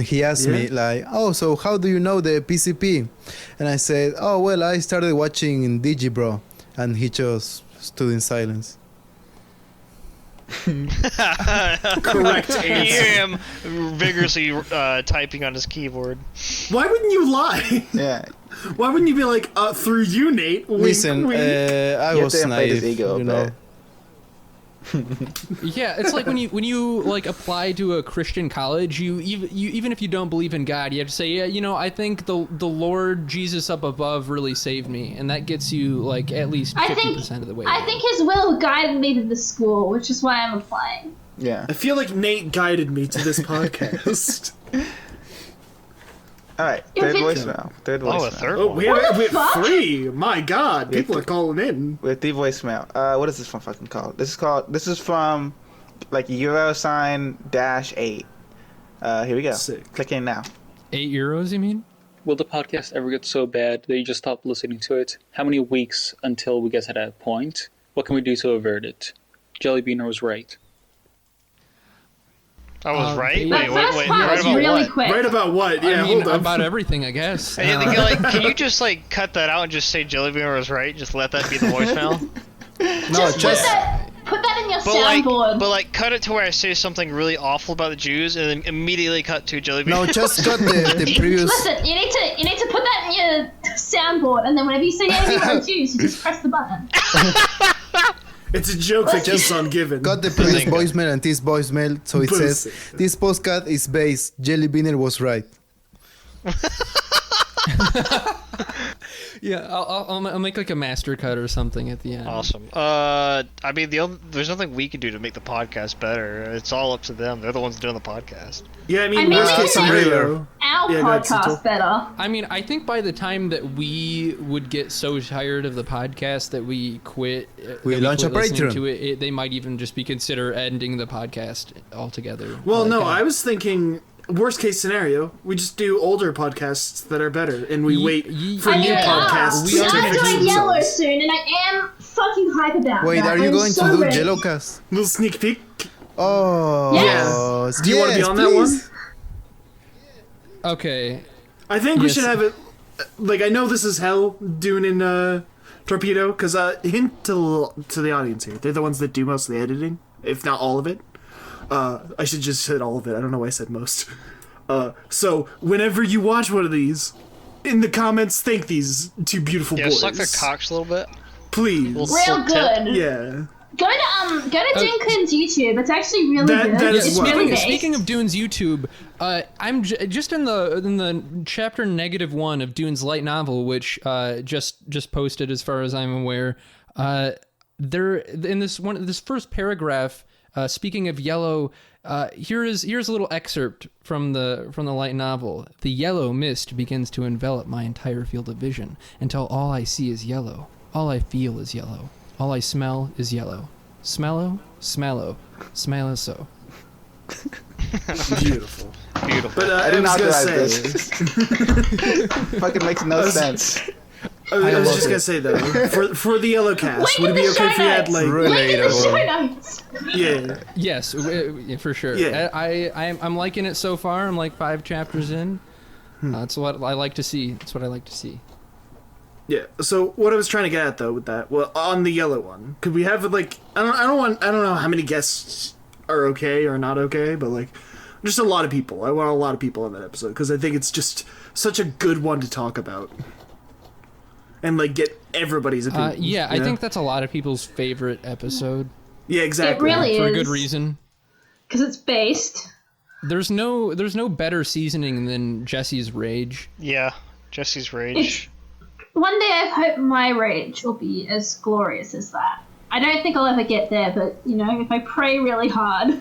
he asked me like, oh, so how do you know the PCP? And I said, oh, well, I started watching in Digibro. And he just stood in silence. Correct answer. You hear him vigorously typing on his keyboard. Why wouldn't you lie? Yeah. Why wouldn't you be like, through you, Nate? Wink, Listen, wink. I was naive, you know. Yeah, it's like when you like apply to a Christian college, you even if you don't believe in God, you have to say, yeah, you know, I think the Lord Jesus up above really saved me, and that gets you like at least 50% of the way. I think His will guided me to the school, which is why I'm applying. Yeah. I feel like Nate guided me to this podcast. All right, third voicemail. Oh, a third Oh, one. we have 3. My God, people are calling in. We have 3 voicemail. What is this one fucking called? This is from like €8. Here we go. Sick. Click in now. €8, you mean? Will the podcast ever get so bad that you just stop listening to it? How many weeks until we get to that point? What can we do to avert it? JellyBeaner was right. I was right? That Wait, first part right was about really what? quick. Right about what? Yeah, I mean, hold on. about everything, I guess. Hey, can you just like cut that out and just say JellyBeaner was right? Just let that be the voicemail. No, just put that in your soundboard. But like, cut it to where I say something really awful about the Jews, and then immediately cut to JellyBeaner. no, just cut the previous. Listen, you need to put that in your soundboard, and then whenever you say anything about Jews, you just press the button. It's a joke that keeps on giving. Got the previous voicemail and this voicemail, so it Bullshit. says, this podcast is based, JellyBeaner was right. Yeah, I'll make like a master cut or something at the end. Awesome. I mean, there's nothing we can do to make the podcast better. It's all up to them. They're the ones doing the podcast. Yeah, I mean, we worst can case make scenario. our Yeah, go ahead, podcast Cito. better. I mean, I think by the time that we would get so tired of the podcast that we quit, We that launch quit a listening Patreon. to it, they might even just be consider ending the podcast altogether. Well, Like, no, I was thinking worst case scenario, we just do older podcasts that are better, and we wait for new podcasts We to are fix doing Yellow themselves. soon, and I am fucking hype about Wait, that. are you I'm going so to do ready. Yellowcast? Little sneak peek. Oh, Yes. Do you want to be on that please. one? Okay. I think we Yes. should have it. Like, I know this is hell doing in Torpedo, because hint to the audience here. They're the ones that do most of the editing, if not all of it. I should just said all of it. I don't know why I said most. So whenever you watch one of these, in the comments, thank these two beautiful boys. Yeah, suck their cocks a little bit. Please. Real good. Yeah. Go to Duncan's YouTube. It's actually really good. That is it's what. really based. Speaking of Dune's YouTube, I'm just in the chapter -1 of Dune's light novel, which just posted as far as I'm aware. There in this first paragraph, speaking of yellow, here's a little excerpt from the light novel. The yellow mist begins to envelop my entire field of vision until all I see is yellow. All I feel is yellow. All I smell is yellow. Smello, smello, smello. Beautiful. Beautiful. But I didn't authorize say, this. Fucking makes no sense. I was just gonna say though, for the yellow cast, would it be okay if we had like Yeah. Yes, for sure. Yeah. I'm liking it so far. I'm like 5 chapters in. That's what I like to see. That's what I like to see. Yeah. So what I was trying to get at though with that, well, on the yellow one, could we have like I don't know how many guests are okay or not okay, but like just a lot of people. I want a lot of people on that episode because I think it's just such a good one to talk about and like get everybody's opinion. Yeah, I think that's a lot of people's favorite episode. Yeah, exactly. It really for is. a good reason. Because it's based. There's no better seasoning than Jesse's rage. Yeah, Jesse's rage. One day I hope my rage will be as glorious as that. I don't think I'll ever get there, but, you know, if I pray really hard.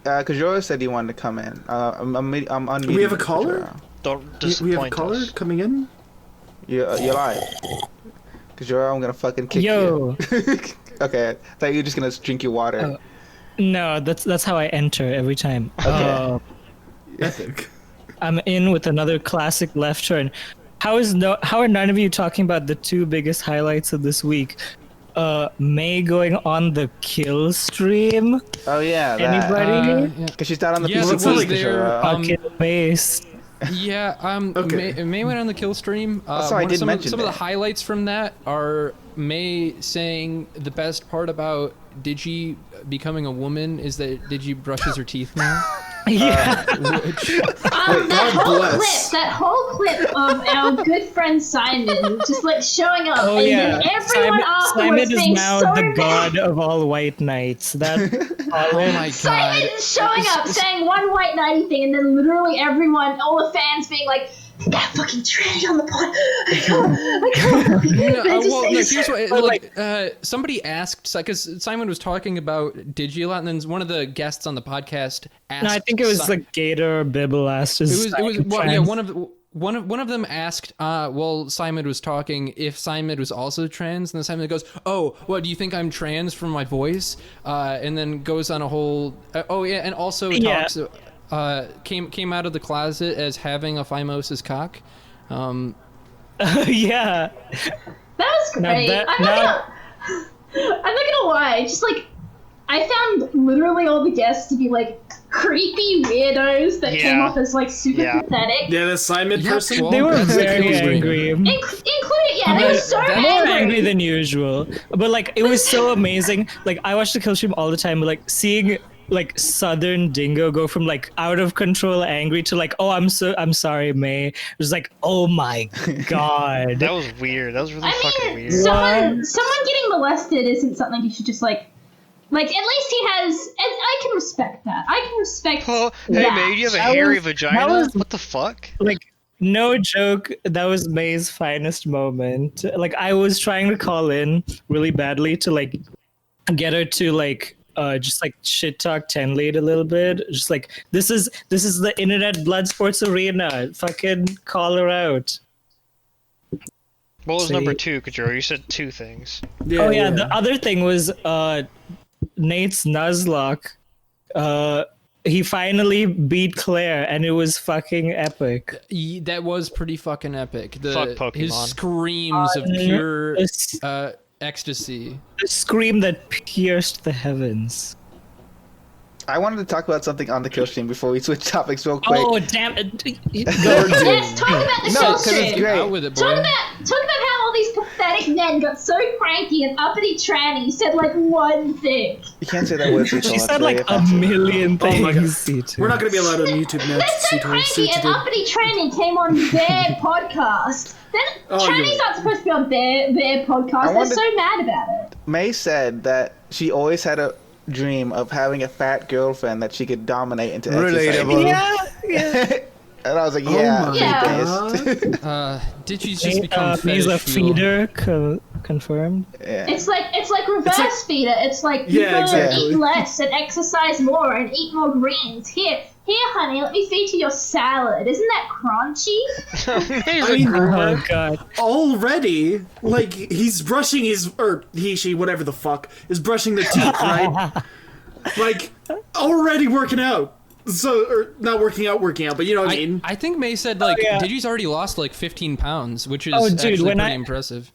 Kajora said he wanted to come in. I'm unmuting. Do we have a caller? Don't We disappoint have a caller us. coming in? You're live. Kajora, I'm gonna fucking kick you. Okay, I thought you were just gonna drink your water. No, that's how I enter every time. Okay. Epic. I'm in with another classic left turn. How are none of you talking about the 2 biggest highlights of this week? May going on the kill stream. Oh yeah, Anybody? Because she's not on the Yeah, PC. was there, Fucking based. Yeah, Okay. May went on the kill stream. Also, I did mention some of the that. highlights from that are May saying the best part about Digi becoming a woman is that Digi brushes her teeth now. Yeah. That whole clip of our good friend Simon just like showing up Oh and yeah. then everyone afterwards Simon is being now so the mad. god of all white knights. That. Oh my god. Simon showing up saying one white knighty thing and then literally everyone, all the fans being like, that fucking trash on the pod. I can't. Here's what. Somebody asked, because Simon was talking about Digi a lot, and then one of the guests on the podcast asked. No, I think it was like Gator or Bibble asked. It was well, yeah, one of them asked, well, Simon was talking if Simon was also trans, and then Simon goes, oh, what, do you think I'm trans from my voice? And then goes on a whole, and also talks, came out of the closet as having a phimosis cock. Yeah. That was great. I'm not gonna lie, just like, I found literally all the guests to be like creepy weirdos that came off as like super pathetic. Yeah, the Simon person. They were very angry. Including, they were so more angry than usual. But like, it was so amazing. Like, I watched the kill stream all the time, but like seeing like Southern Dingo go from like out of control angry to like, oh, I'm sorry, May. It was like, oh my god. That was weird. That was really fucking weird. Someone getting molested isn't something you should just like at least he has. I can respect that. I can respect. Oh, hey, that. May, you have a hairy vagina? What the fuck? Like, no joke, that was May's finest moment. Like, I was trying to call in really badly to like get her to like just like shit talk Tenlate a little bit. Just like, this is the internet blood sports arena. Fucking call her out. What was number 2, Kajiro? You said 2 things. Yeah. The other thing was Nate's Nuzlocke. He finally beat Claire, and it was fucking epic. That was pretty fucking epic. Fuck Pokemon. His screams of pure ecstasy. The scream that pierced the heavens. I wanted to talk about something on the kill stream before we switch topics real quick. Oh damn it! Yes, talk about the kill because it's stream. great. Out with it, boy. Talk about how all these pathetic men got so cranky and uppity tranny said like one thing. You can't say that word. She said like a million Oh my God. things. We're not gonna be allowed on YouTube now. They're so cranky and uppity tranny came on their podcast. Then trannies aren't supposed to be on their podcast. They're so mad about it. May said that she always had a dream of having a fat girlfriend that she could dominate into Relatable. Yeah. And I was like, Oh yeah. my pissed. Did you just become He's a fetish fuel? feeder. Confirmed. Yeah. It's like reverse feeder. It's like you Yeah, gotta exactly. eat less and exercise more and eat more greens. Here, honey, let me feed you your salad. Isn't that crunchy? I mean, Oh god. already, like, he's brushing his, or he, she, whatever the fuck, is brushing their teeth, right? Like, already working out. So, or not working out, but you know what I mean? I think May said like yeah. Digi's already lost like 15 pounds, which is Dude, actually when pretty I- impressive.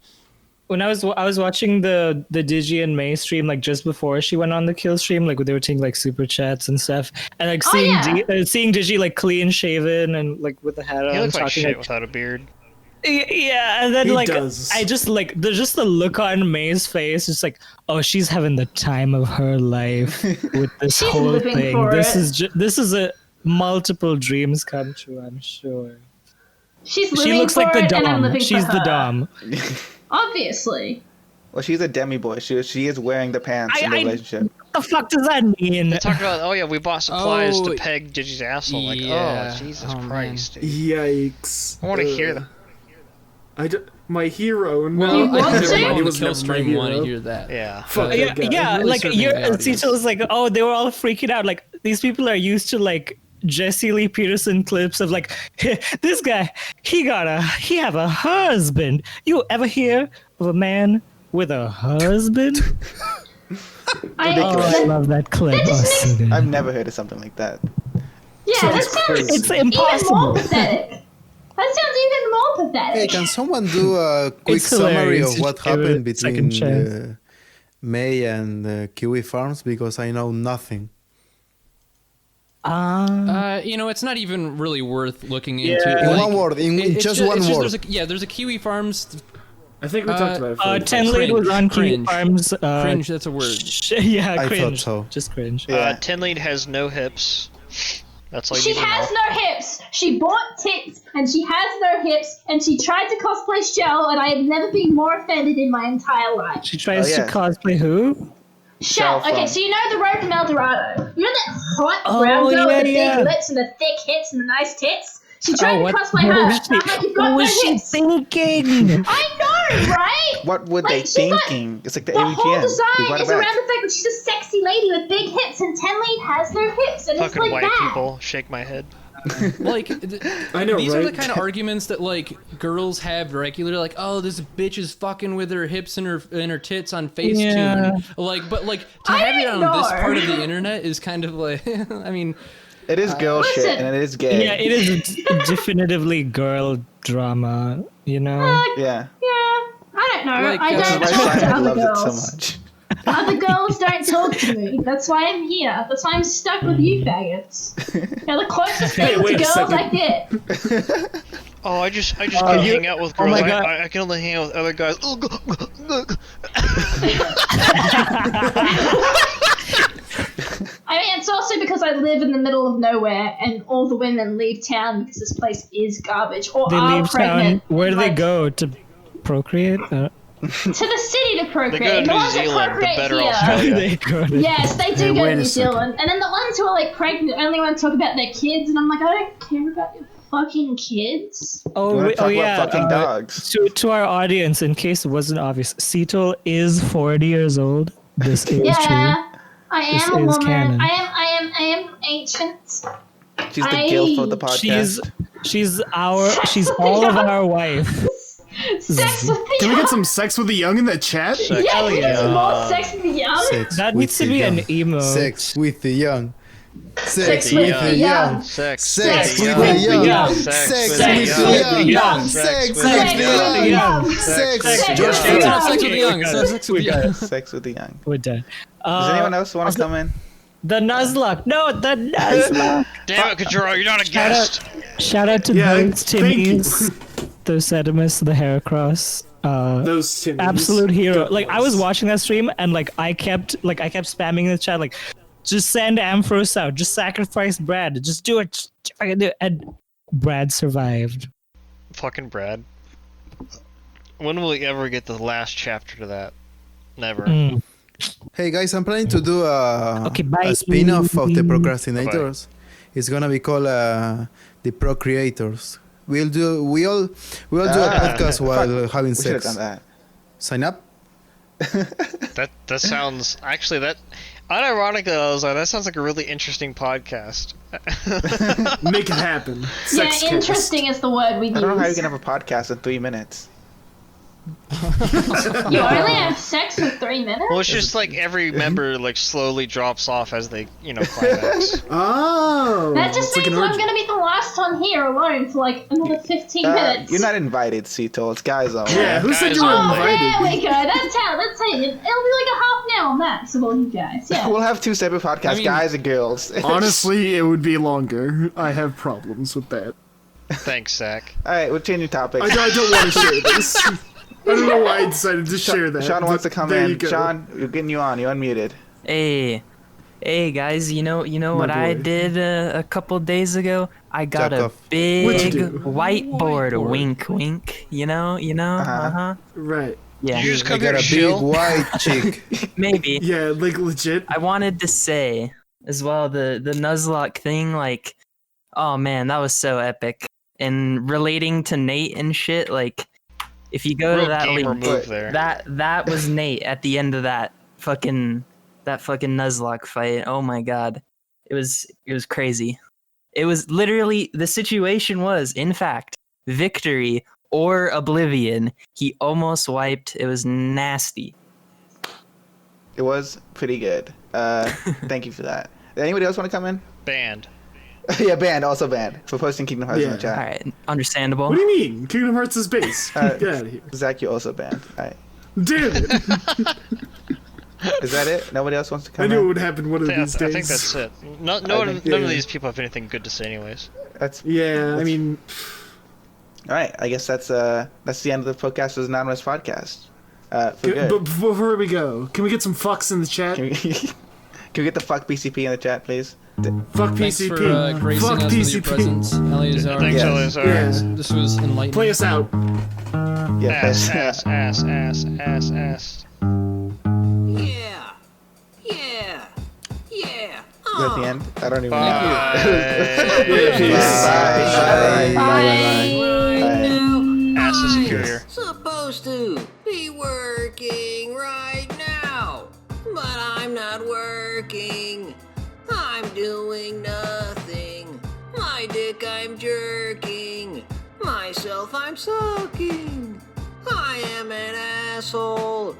When I was watching the Digi and May stream like just before she went on the kill stream, like they were taking like super chats and stuff, and like seeing Digi like clean shaven and like with the hat on, He looks like talking shit without a beard. Yeah, and then He like does. I just like there's just the look on May's face. It's like, oh, she's having the time of her life with this She's whole living thing. for This it. is a multiple dreams come true. I'm sure. She's She living looks for like the it, and I'm dom. living She's for the her. dom. Obviously. Well, she's a demi boy. She is wearing the pants in the relationship. What the fuck does that mean? They talked about, oh yeah, we bought supplies Oh, to peg Digi's asshole. Like, yeah. oh, Jesus Oh, man. Christ. Dude. Yikes. I want to hear that. My hero. No, Well, You want I to? think he everyone on the was kill never my stream want to hero. hear that. Yeah. Fuck Yeah, that guy. yeah, really like serving your the audience. Cecil was like, oh, they were all freaking out. Like these people are used to like Jesse Lee Peterson clips of like, this guy, he have a husband. You ever hear of a man with a husband? I love that clip. I've never heard of something like that. Yeah, that sounds It's even impossible. more pathetic. That sounds even more Hey, pathetic. can someone do a quick It's summary hilarious. of You what should give it happened a second between chance. May and Kiwi Farms? Because I know nothing. You know, it's not even really worth looking into. Yeah. In Like, one word, in it's just one word. There's a Kiwi Farms. I think we talked about it. For 10 Lead was on Kiwi Cringe. Farms. Cringe, that's a word. Yeah, I cringe. thought so. Just cringe. Yeah. 10 lead has no hips. That's all you She need to has know. no hips. She bought tits, and she has no hips, and she tried to cosplay Shell, and I have never been more offended in my entire life. She tries Oh, yeah. to cosplay who? Shell. Shell Okay, from- so you know the road from El Dorado. You know that hot Oh, brown girl yeah, with the yeah. big lips and the thick hips and the nice tits? She tried to what cosplay her. was she, I'm like, you've got what was no she hips. thinking? I know, right? What were Like, they she's like- thinking? It's like the The whole AVGN. We design brought it is back. around the fact that she's a sexy lady with big hips, and Ten Lead has no hips, and it's Fucking like white that. people. Shake my head. Like, I know, these are the right? kind of arguments that like girls have regularly. Like, oh, this bitch is fucking with her hips and her tits on Facetune. Yeah. Like, but like to I have it didn't on this know. part of the internet is kind of like, I mean, It is girl shit, listen. and it is gay. Yeah, it is definitively girl drama, you know? Yeah. Yeah, I don't know. Like, I that's don't That's talk why to Simon other loves it girls. so much. Other girls don't talk to me. That's why I'm here. That's why I'm stuck with you faggots. You're the closest thing to wait a girls second. I get. Oh, I just can't hang out with girls. my God. I can only hang out with other guys. I mean, it's also because I live in the middle of nowhere, and all the women leave town because this place is garbage or They are leave pregnant. town. Where do they Like, go? To procreate? To the city to They procreate. go to The New ones that Zealand, the procreate better here. Australia. they go to... Yes, they do Hey, go wait to a New second. Zealand. And then the ones who are like pregnant only want to talk about their kids, and I'm like, I don't care about your fucking kids. You Oh, wanna wait, talk oh about yeah. fucking dogs. To our audience, in case it wasn't obvious, Cetal is 40 years old. This is Yeah, true. I This am a is woman. canon. I am ancient. She's the gilf of the podcast. She's all of our wife. Sex with the Can we young. get some sex with the young in the chat? Sex Yeah, with we the get some young. more sex with the young. Sex That with needs to the be young. an emo. Sex with the young. Sex with with the the young. young. Sex Sex with with the the young. young. Sex Sex with with the the young. young. Sex Sex with with the the young. young. Sex Sex. with George the it's Floyd. not sex with the young. It's not sex with the young. Sex with the young. We're done. Does anyone else want to come in? The Nuzlocke. No, the Nuzlocke. Damn it, Kajuro, you're not a guest. Shout out to those Timmies, those Sedimus, the Heracross. Those Timmies. Absolute hero. Like I was watching that stream and like I kept spamming in the chat like, just send Ampharos out. Just sacrifice Brad. Just do it. I can do it. And Brad survived. Fucking Brad. When will we ever get the last chapter to that? Never. Hey guys, I'm planning to do a bye. spin-off of the Procrastinators. It's gonna be called the Procreators. We'll do a podcast while having sex. We should have done that. Sign up. That sounds actually unironically, Eleazar, that sounds like a really interesting podcast. Make it happen. Sex yeah, interesting is the word we use. I don't know how you can have a podcast in 3 minutes. You only have sex for 3 minutes? Well, it's just like every member like slowly drops off as they, climax. Oh. That just means I'm gonna be the last one here alone for like another 15 minutes. You're not invited, Cito. It's guys only. Yeah, who said you were Oh, invited? there we go. That's it. It'll be like a half an hour max of all you guys. Yeah. We'll have 2 separate podcasts, guys and girls. Honestly, it would be longer. I have problems with that. Thanks, Zach. Alright, we're changing topics. I don't want to share this. I don't know why I decided to share that. Sean wants to come there in. you go. Sean, we're getting you on. You're unmuted. Hey guys, you know what I did a couple days ago? I got a big whiteboard. Wink, wink. You know. Right. Yeah. Did you just come I here got to a big chill? white chick. Maybe. Yeah, like legit. I wanted to say as well the Nuzlocke thing. Like, oh man, that was so epic. And relating to Nate and shit, like. If you go to that link, that was Nate at the end of that fucking Nuzlocke fight. Oh my god, it was crazy. It was literally the situation was, in fact, victory or oblivion. He almost wiped. It was nasty. It was pretty good. Thank you for that. Anybody else want to come in? Banned. Yeah, banned. Also banned for posting Kingdom Hearts in the chat. All right, understandable. What do you mean? Kingdom Hearts is base. Get out of here. Zach, you're also banned. All right. Damn it. Is that it? Nobody else wants to come I in? knew it would happen one of these days. I think that's it. None of these people have anything good to say, anyways. I mean. All right. I guess that's the end of the Podcasters Anonymous podcast. But before we go, can we get some fucks in the chat? Can we get the fuck PCP in the chat, please? Fuck Thanks PCP. for gracing Fuck us PCP. with your presence, Eleazar. Thanks, Eleazar. Yeah. This was enlightening. Play us out. Yeah, Ass. Yeah. Is that the end? I don't even Bye. know. Ass is superior. Supposed to be working right now, but I'm not working. I'm doing nothing. My dick I'm jerking. Myself I'm sucking. I am an asshole.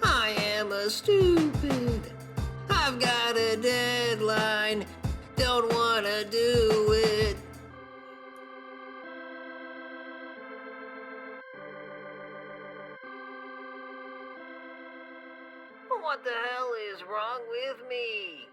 I am a stupid. I've got a deadline. Don't wanna do it. What the hell is wrong with me?